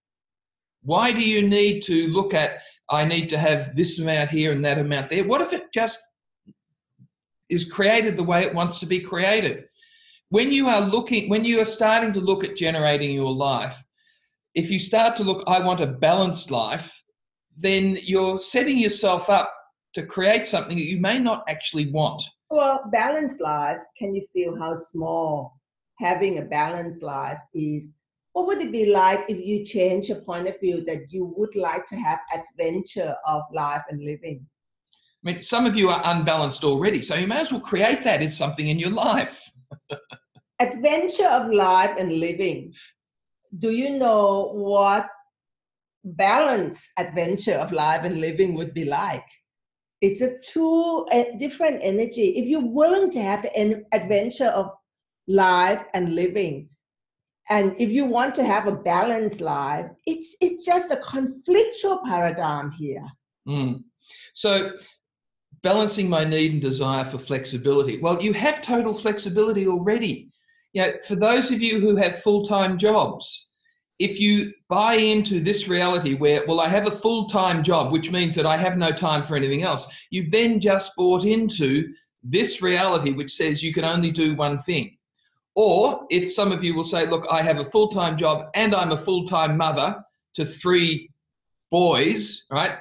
Why do you need to look at, I need to have this amount here and that amount there? What if it just is created the way it wants to be created? When you are starting to look at generating your life, if you start to look, I want a balanced life, then you're setting yourself up to create something that you may not actually want. Well, balanced life, can you feel how small having a balanced life is, what would it be like if you change your point of view that you would like to have adventure of life and living? I mean, some of you are unbalanced already, so you may as well create that as something in your life. Adventure of life and living. Do you know what balanced adventure of life and living would be like? It's a different energy. If you're willing to have the adventure of life and living, and if you want to have a balanced life, it's just a conflictual paradigm here. So balancing my need and desire for flexibility. Well, you have total flexibility already. You know, for those of you who have full-time jobs, if you buy into this reality where, well, I have a full-time job, which means that I have no time for anything else, you've then just bought into this reality which says you can only do one thing. Or if some of you will say, look, I have a full-time job and I'm a full-time mother to 3 boys, right?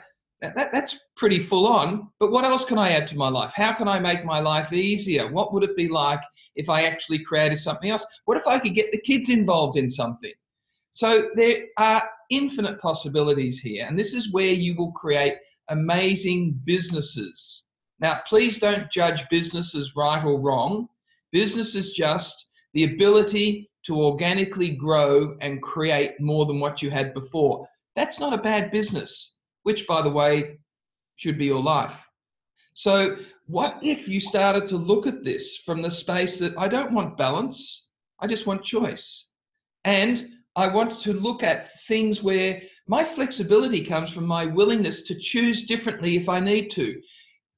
That's pretty full on, but what else can I add to my life? How can I make my life easier? What would it be like if I actually created something else? What if I could get the kids involved in something? So there are infinite possibilities here, and this is where you will create amazing businesses. Now, please don't judge business as right or wrong. Business is just the ability to organically grow and create more than what you had before. That's not a bad business, which, by the way, should be your life. So what if you started to look at this from the space that I don't want balance, I just want choice. And I want to look at things where my flexibility comes from my willingness to choose differently if I need to.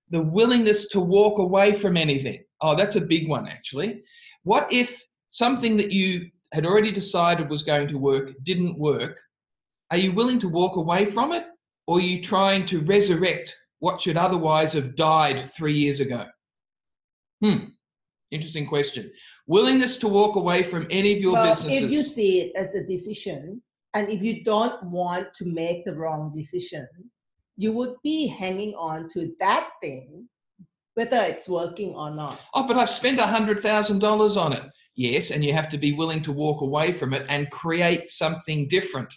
The willingness to walk away from anything. Oh, that's a big one, actually. What if something that you had already decided was going to work didn't work? Are you willing to walk away from it? Or are you trying to resurrect what should otherwise have died 3 years ago? Interesting question. Willingness to walk away from any of your businesses. If you see it as a decision, and if you don't want to make the wrong decision, you would be hanging on to that thing, whether it's working or not. Oh, but I've spent $100,000 on it. Yes, and you have to be willing to walk away from it and create something different.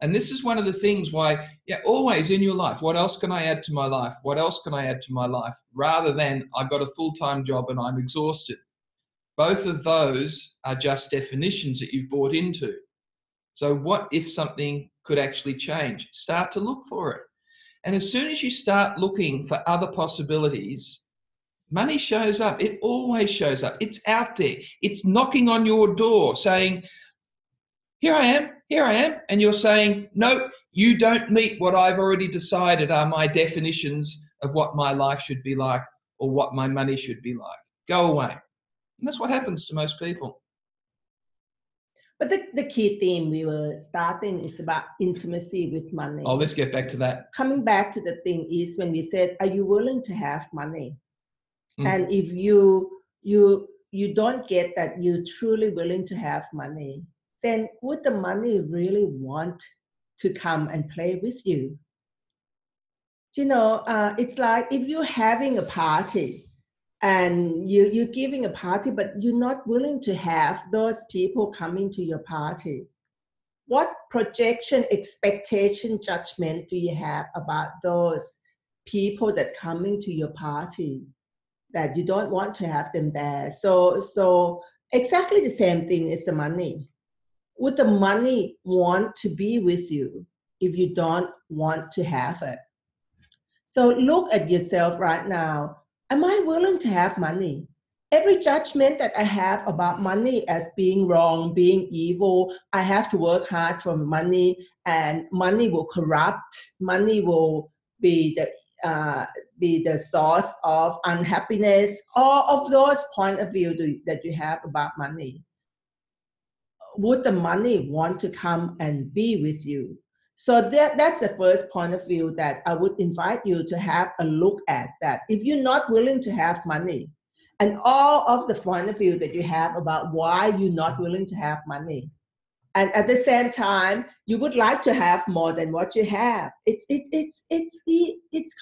And this is one of the things why, always in your life, what else can I add to my life? What else can I add to my life? Rather than I've got a full-time job and I'm exhausted. Both of those are just definitions that you've bought into. So what if something could actually change? Start to look for it. And as soon as you start looking for other possibilities, money shows up. It always shows up. It's out there. It's knocking on your door saying, here I am. And you're saying, no, you don't meet what I've already decided are my definitions of what my life should be like or what my money should be like. Go away. And that's what happens to most people. But the key theme we were starting is about intimacy with money. Oh, let's get back to that. Coming back to the thing is when we said, are you willing to have money? And if you don't get that you're truly willing to have money, then would the money really want to come and play with you? You know, it's like if you're having a party and you're giving a party, but you're not willing to have those people coming to your party. What projection, expectation, judgment do you have about those people that coming to your party that you don't want to have them there? So exactly the same thing is the money. Would the money want to be with you if you don't want to have it? So look at yourself right now. Am I willing to have money? Every judgment that I have about money as being wrong, being evil, I have to work hard for money, and money will corrupt, money will be the source of unhappiness, all of those point of view that you have about money. Would the money want to come and be with you? So that's the first point of view that I would invite you to have a look at, that if you're not willing to have money, and all of the point of view that you have about why you're not willing to have money, and at the same time you would like to have more than what you have, it's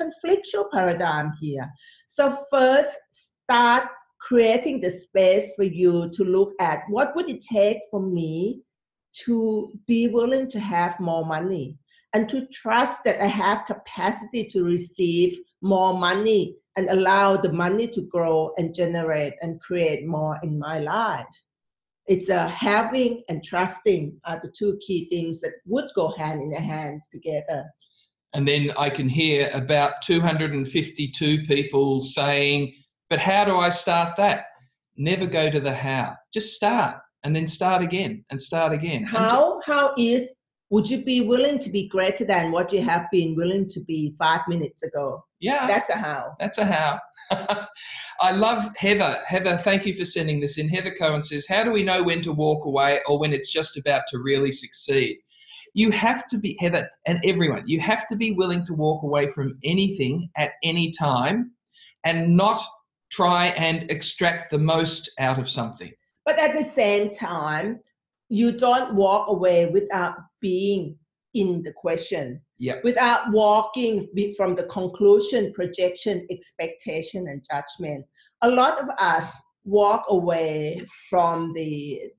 conflictual paradigm here. So first start creating the space for you to look at what would it take for me to be willing to have more money and to trust that I have capacity to receive more money and allow the money to grow and generate and create more in my life. It's having and trusting are the two key things that would go hand in hand together. And then I can hear about 252 people saying, but how do I start that? Never go to the how. Just start and then start again and start again. How is, would you be willing to be greater than what you have been willing to be 5 minutes ago? Yeah. That's a how. That's a how. I love Heather. Heather, thank you for sending this in. Heather Cohen says, how do we know when to walk away or when it's just about to really succeed? You have to be, Heather, and everyone, you have to be willing to walk away from anything at any time and not try and extract the most out of something. But at the same time, you don't walk away without being in the question. Yep. Without walking from the conclusion, projection, expectation, and judgment. A lot of us walk away from the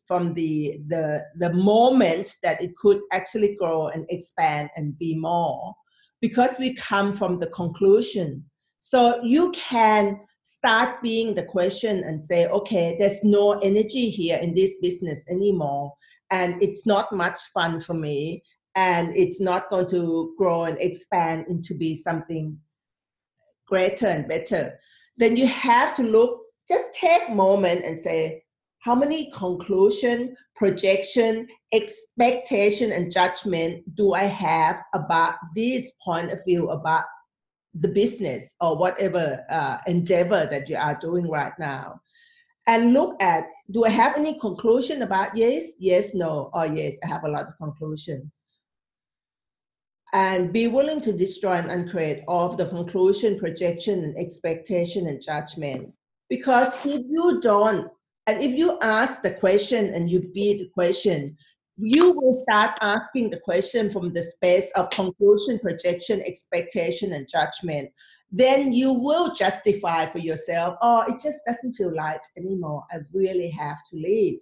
moment that it could actually grow and expand and be more, because we come from the conclusion. So you can start being the question and say, okay, there's no energy here in this business anymore, and it's not much fun for me, and it's not going to grow and expand into be something greater and better. Then you have to look, just take a moment and say, how many conclusion, projection, expectation, and judgment do I have about this point of view about the business or whatever endeavor that you are doing right now? And look at, do I have any conclusion about yes, yes, no, or yes, I have a lot of conclusion. And be willing to destroy and uncreate all of the conclusion, projection, and expectation and judgment. Because if you don't, and if you ask the question and you be the question, you will start asking the question from the space of conclusion, projection, expectation, and judgment. Then you will justify for yourself, oh, it just doesn't feel right anymore. I really have to leave.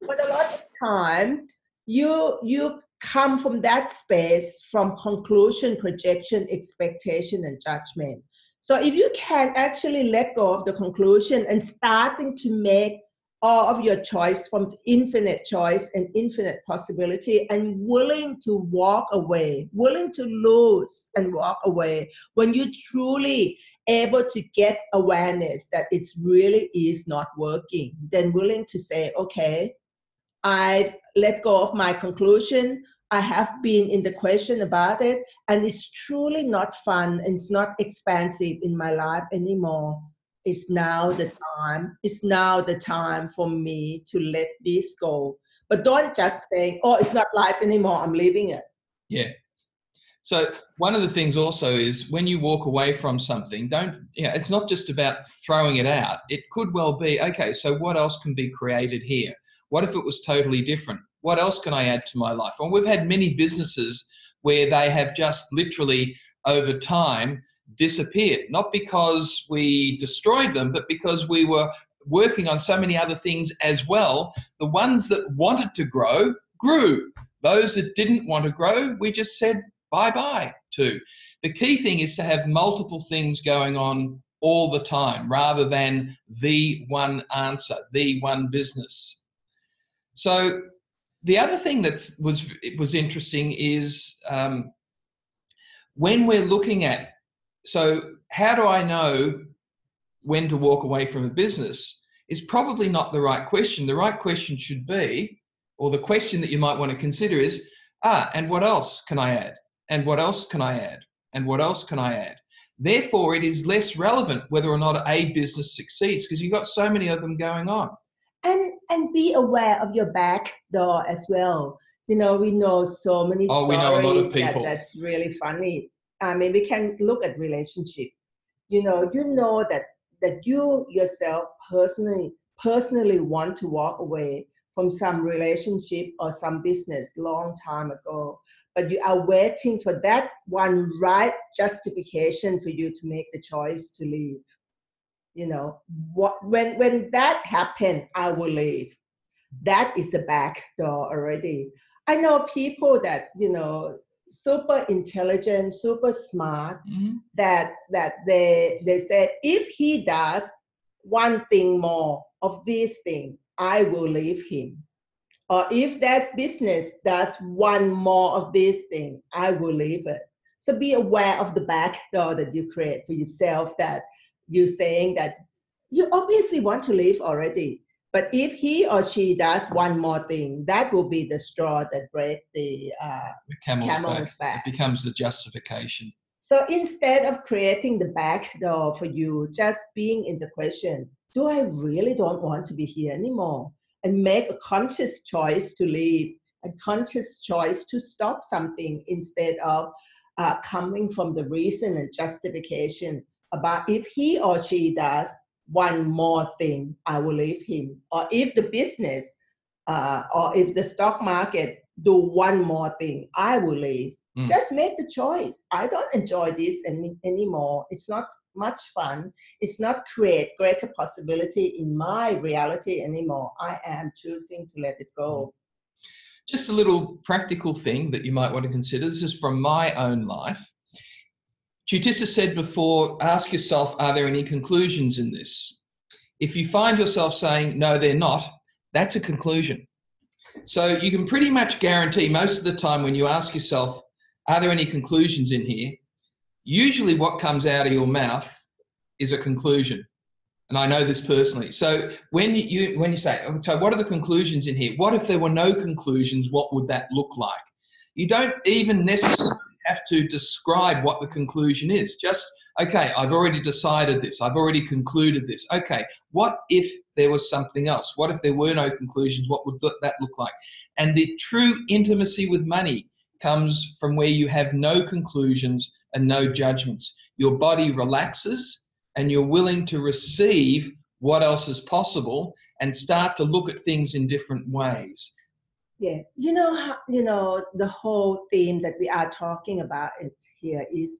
But a lot of time, you come from that space from conclusion, projection, expectation, and judgment. So if you can actually let go of the conclusion and starting to make all of your choice from infinite choice and infinite possibility, and willing to walk away, willing to lose and walk away, when you truly able to get awareness that it really is not working, then willing to say, okay, I've let go of my conclusion. I have been in the question about it, and it's truly not fun and it's not expansive in my life anymore. It's now the time. It's now the time for me to let this go. But don't just think, oh, it's not right anymore, I'm leaving it. Yeah. So one of the things also is when you walk away from something, it's not just about throwing it out. It could well be, okay, so what else can be created here? What if it was totally different? What else can I add to my life? Well, we've had many businesses where they have just literally over time disappeared, not because we destroyed them, but because we were working on so many other things as well. The ones that wanted to grow grew. Those that didn't want to grow, we just said bye-bye to. The key thing is to have multiple things going on all the time rather than the one answer, the one business. So the other thing that was interesting is when we're looking at, so how do I know when to walk away from a business is probably not the right question. The right question should be, or the question that you might want to consider is, and what else can I add? And what else can I add? And what else can I add? Therefore, it is less relevant whether or not a business succeeds because you've got so many of them going on. And be aware of your back door as well. You know, we know so many stories. We know a lot of people. That's really funny. I mean, we can look at relationship. You know that you yourself personally want to walk away from some relationship or some business long time ago, but you are waiting for that one right justification for you to make the choice to leave. You know, when that happened, I will leave. That is the back door already. I know people that, you know, super intelligent, super smart, that they said, if he does one thing more of this thing, I will leave him. Or if that business does one more of this thing, I will leave it. So be aware of the back door that you create for yourself, that you're saying that you obviously want to leave already. But if he or she does one more thing, that will be the straw that breaks the camel's back. It becomes the justification. So instead of creating the back door for you, just being in the question, do I really don't want to be here anymore? And make a conscious choice to leave, a conscious choice to stop something, instead of coming from the reason and justification about if he or she does one more thing, I will leave him. Or if the business or if the stock market do one more thing, I will leave. Just make the choice. I don't enjoy this anymore. It's not much fun. It's not create greater possibility in my reality anymore. I am choosing to let it go. Just a little practical thing that you might want to consider. This is from my own life. Jutissa said before, ask yourself, are there any conclusions in this? If you find yourself saying, no, they're not, that's a conclusion. So you can pretty much guarantee most of the time when you ask yourself, are there any conclusions in here? Usually what comes out of your mouth is a conclusion. And I know this personally. So when you say, so what are the conclusions in here? What if there were no conclusions? What would that look like? You don't even necessarily have to describe what the conclusion is. Just, okay, I've already decided this. I've already concluded this. Okay, what if there was something else? What if there were no conclusions? What would that look like? And the true intimacy with money comes from where you have no conclusions and no judgments. Your body relaxes and you're willing to receive what else is possible and start to look at things in different ways. Yeah, you know, the whole theme that we are talking about it here is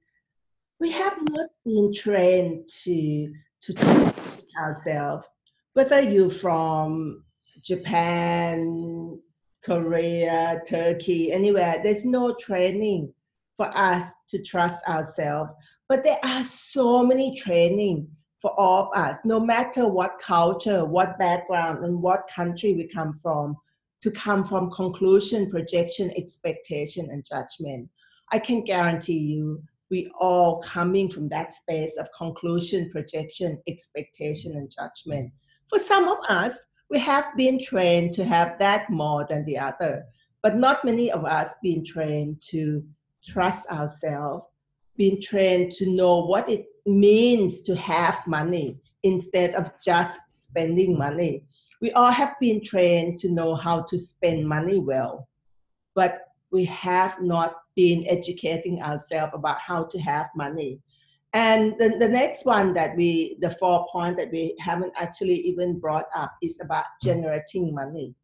we have not been trained to teach ourselves, whether you're from Japan, Korea, Turkey, anywhere, there's no training for us to trust ourselves. But there are so many training for all of us, no matter what culture, what background, and what country we come from, to come from conclusion, projection, expectation, and judgment. I can guarantee you, we all coming from that space of conclusion, projection, expectation, and judgment. For some of us, we have been trained to have that more than the other, but not many of us been trained to trust ourselves, been trained to know what it means to have money instead of just spending money. We all have been trained to know how to spend money well, but we have not been educating ourselves about how to have money. And the next one the 4th point that we haven't actually even brought up is about generating money.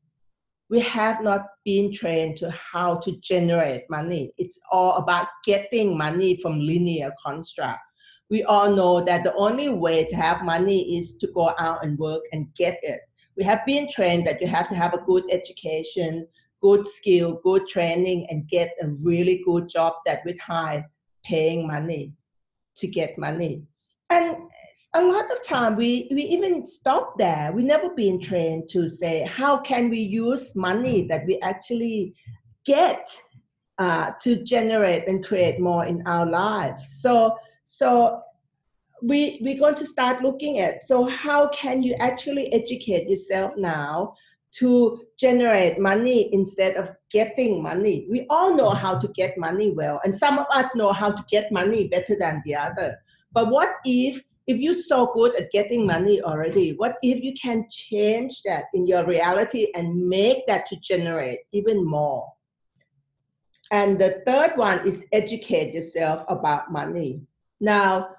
We have not been trained to how to generate money. It's all about getting money from linear construct. We all know that the only way to have money is to go out and work and get it. We have been trained that you have to have a good education, good skill, good training, and get a really good job that with high paying money to get money. And a lot of time we even stop there. We never been trained to say, how can we use money that we actually get to generate and create more in our lives? So we're going to start looking at, so how can you actually educate yourself now to generate money instead of getting money? We all know how to get money well, and some of us know how to get money better than the other. But what if you're so good at getting money already, what if you can change that in your reality and make that to generate even more? And the 3rd one is educate yourself about money. Now,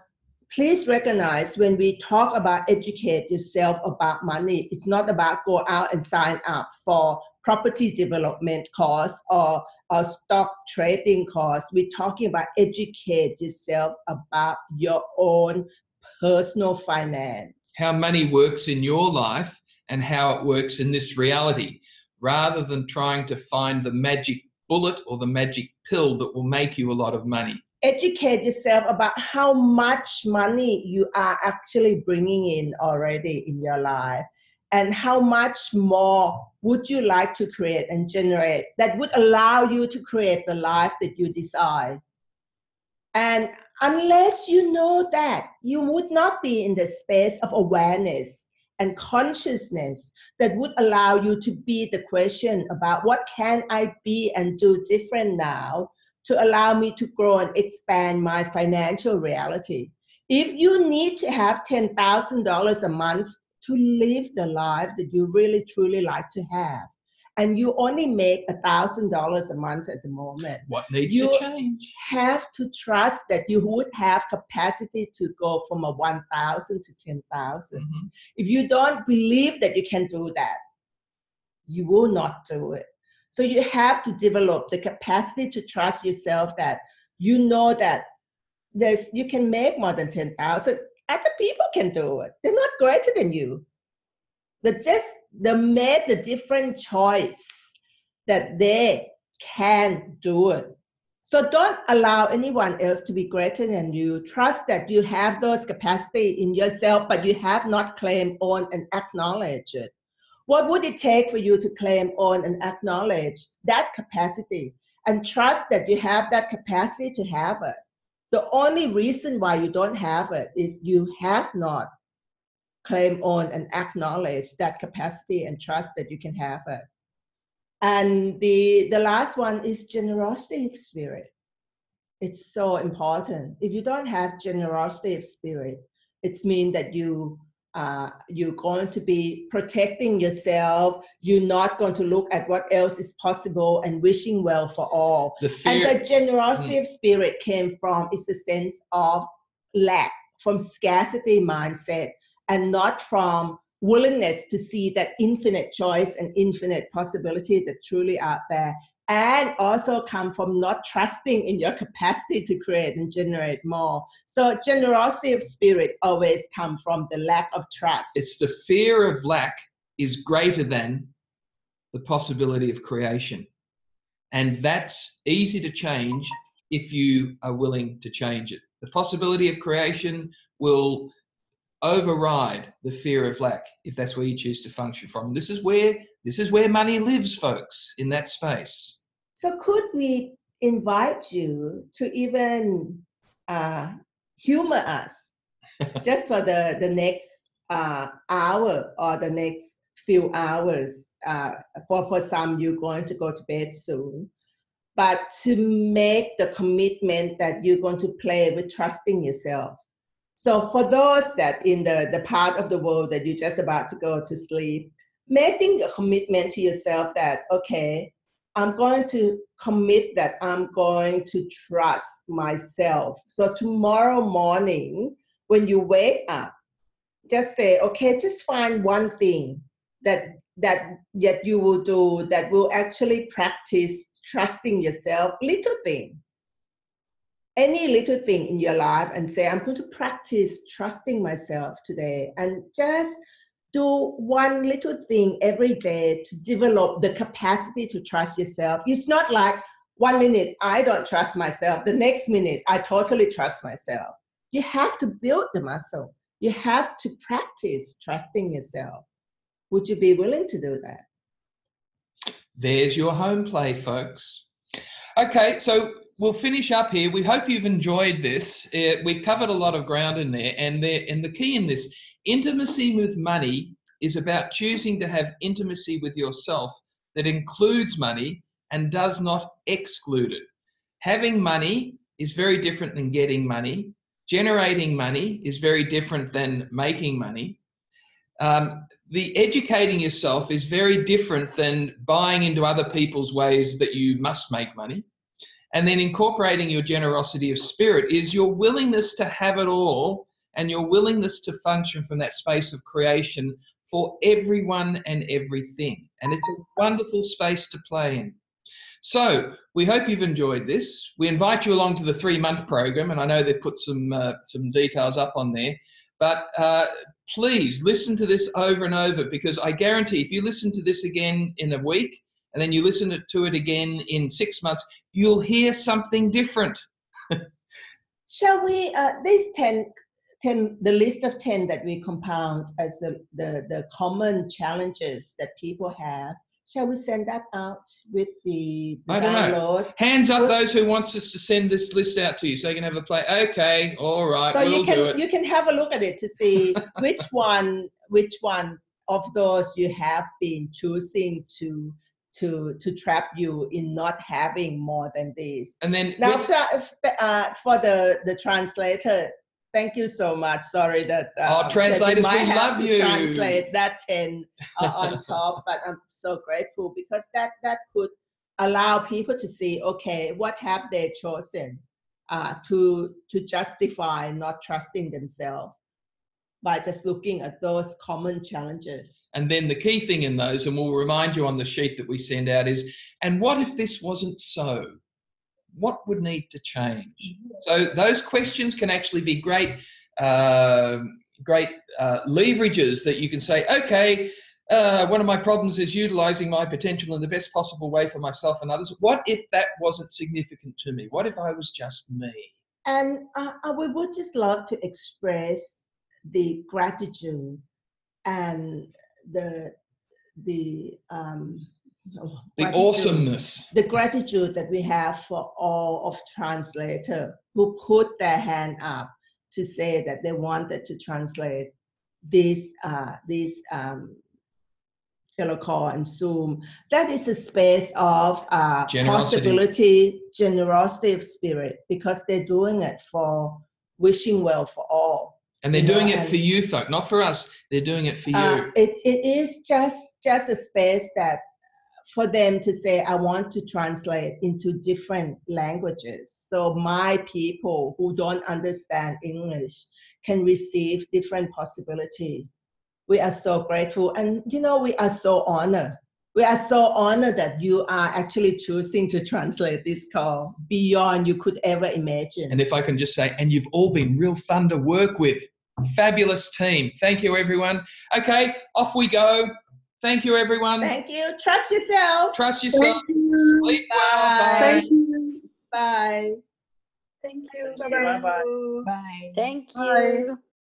please recognize when we talk about educate yourself about money, it's not about go out and sign up for property development course or stock trading course. We're talking about educate yourself about your own personal finance. How money works in your life and how it works in this reality, rather than trying to find the magic bullet or the magic pill that will make you a lot of money. Educate yourself about how much money you are actually bringing in already in your life, and how much more would you like to create and generate that would allow you to create the life that you desire. And unless you know that, you would not be in the space of awareness and consciousness that would allow you to be the question about what can I be and do different now to allow me to grow and expand my financial reality. If you need to have $10,000 a month to live the life that you really truly like to have, and you only make $1,000 a month at the moment, What needs to change? You have to trust that you would have capacity to go from a 1,000 to 10,000. Mm-hmm. If you don't believe that you can do that, you will not do it. So you have to develop the capacity to trust yourself that you know that you can make more than 10,000. Other people can do it. They're not greater than you. They made the different choice that they can do it. So don't allow anyone else to be greater than you. Trust that you have those capacity in yourself, but you have not claimed, own, and acknowledge it. What would it take for you to claim, own, and acknowledge that capacity and trust that you have that capacity to have it? The only reason why you don't have it is you have not claim, own, and acknowledge that capacity and trust that you can have it. And the last one is generosity of spirit. It's so important. If you don't have generosity of spirit, it means that you're going to be protecting yourself. You're not going to look at what else is possible and wishing well for all. And the generosity of spirit came from, it's a sense of lack, from scarcity mindset, and not from willingness to see that infinite choice and infinite possibility that truly out there, and also come from not trusting in your capacity to create and generate more. So generosity of spirit always comes from the lack of trust. It's the fear of lack is greater than the possibility of creation. And that's easy to change if you are willing to change it. The possibility of creation will override the fear of lack if that's where you choose to function from. This is where money lives, folks, in that space. So could we invite you to even humor us just for the next hour or the next few hours? For some, you're going to go to bed soon, but to make the commitment that you're going to play with trusting yourself. So for those that in the part of the world that you're just about to go to sleep, making a commitment to yourself that, okay, I'm going to commit that I'm going to trust myself. So tomorrow morning, when you wake up, just say, okay, just find one thing that you will do that will actually practice trusting yourself, little thing. Any little thing in your life, and say, I'm going to practice trusting myself today, and just do one little thing every day to develop the capacity to trust yourself. It's not like 1 minute, I don't trust myself. The next minute, I totally trust myself. You have to build the muscle. You have to practice trusting yourself. Would you be willing to do that? There's your home play, folks. Okay, so we'll finish up here. We hope you've enjoyed this. We've covered a lot of ground in there, and the key in this, intimacy with money is about choosing to have intimacy with yourself that includes money and does not exclude it. Having money is very different than getting money. Generating money is very different than making money. The educating yourself is very different than buying into other people's ways that you must make money. And then incorporating your generosity of spirit is your willingness to have it all and your willingness to function from that space of creation for everyone and everything. And it's a wonderful space to play in. So we hope you've enjoyed this. We invite you along to the 3-month program, and I know they've put some details up on there. But please listen to this over and over, because I guarantee if you listen to this again in a week and then you listen to it again in 6 months, you'll hear something different. Shall we, these 10, the list of 10 that we compound as the common challenges that people have, shall we send that out with the I don't download? know. Hands up those who wants us to send this list out to you so you can have a play. Okay, all right, so we'll do it. You can have a look at it to see which one of those you have been choosing to trap you in not having more than this. And then now for the translator, thank you so much. Sorry that translators, that we love you. Translate that 10 on top, but I'm so grateful because that could allow people to see, okay, what have they chosen to justify not trusting themselves by just looking at those common challenges. And then the key thing in those, and we'll remind you on the sheet that we send out, is, and what if this wasn't so? What would need to change? So those questions can actually be great leverages that you can say, okay, one of my problems is utilizing my potential in the best possible way for myself and others. What if that wasn't significant to me? What if I was just me? And we would just love to express the gratitude and the awesomeness, the gratitude that we have for all of translators who put their hand up to say that they wanted to translate this telecall and Zoom. That is a space of possibility, generosity of spirit, because they're doing it for wishing well for all. And they're doing it for you folk, not for us. They're doing it for you. It is just a space that for them to say, I want to translate into different languages. So my people who don't understand English can receive different possibility. We are so grateful. And, you know, we are so honored. We are so honored that you are actually choosing to translate this call beyond you could ever imagine. And if I can just say, and you've all been real fun to work with. Fabulous team. Thank you, everyone. Okay, off we go. Thank you, everyone. Thank you. Trust yourself. Trust yourself. Sleep well. Bye. Thank you. Bye. Thank you. Bye-bye. Bye. Thank Bye. you.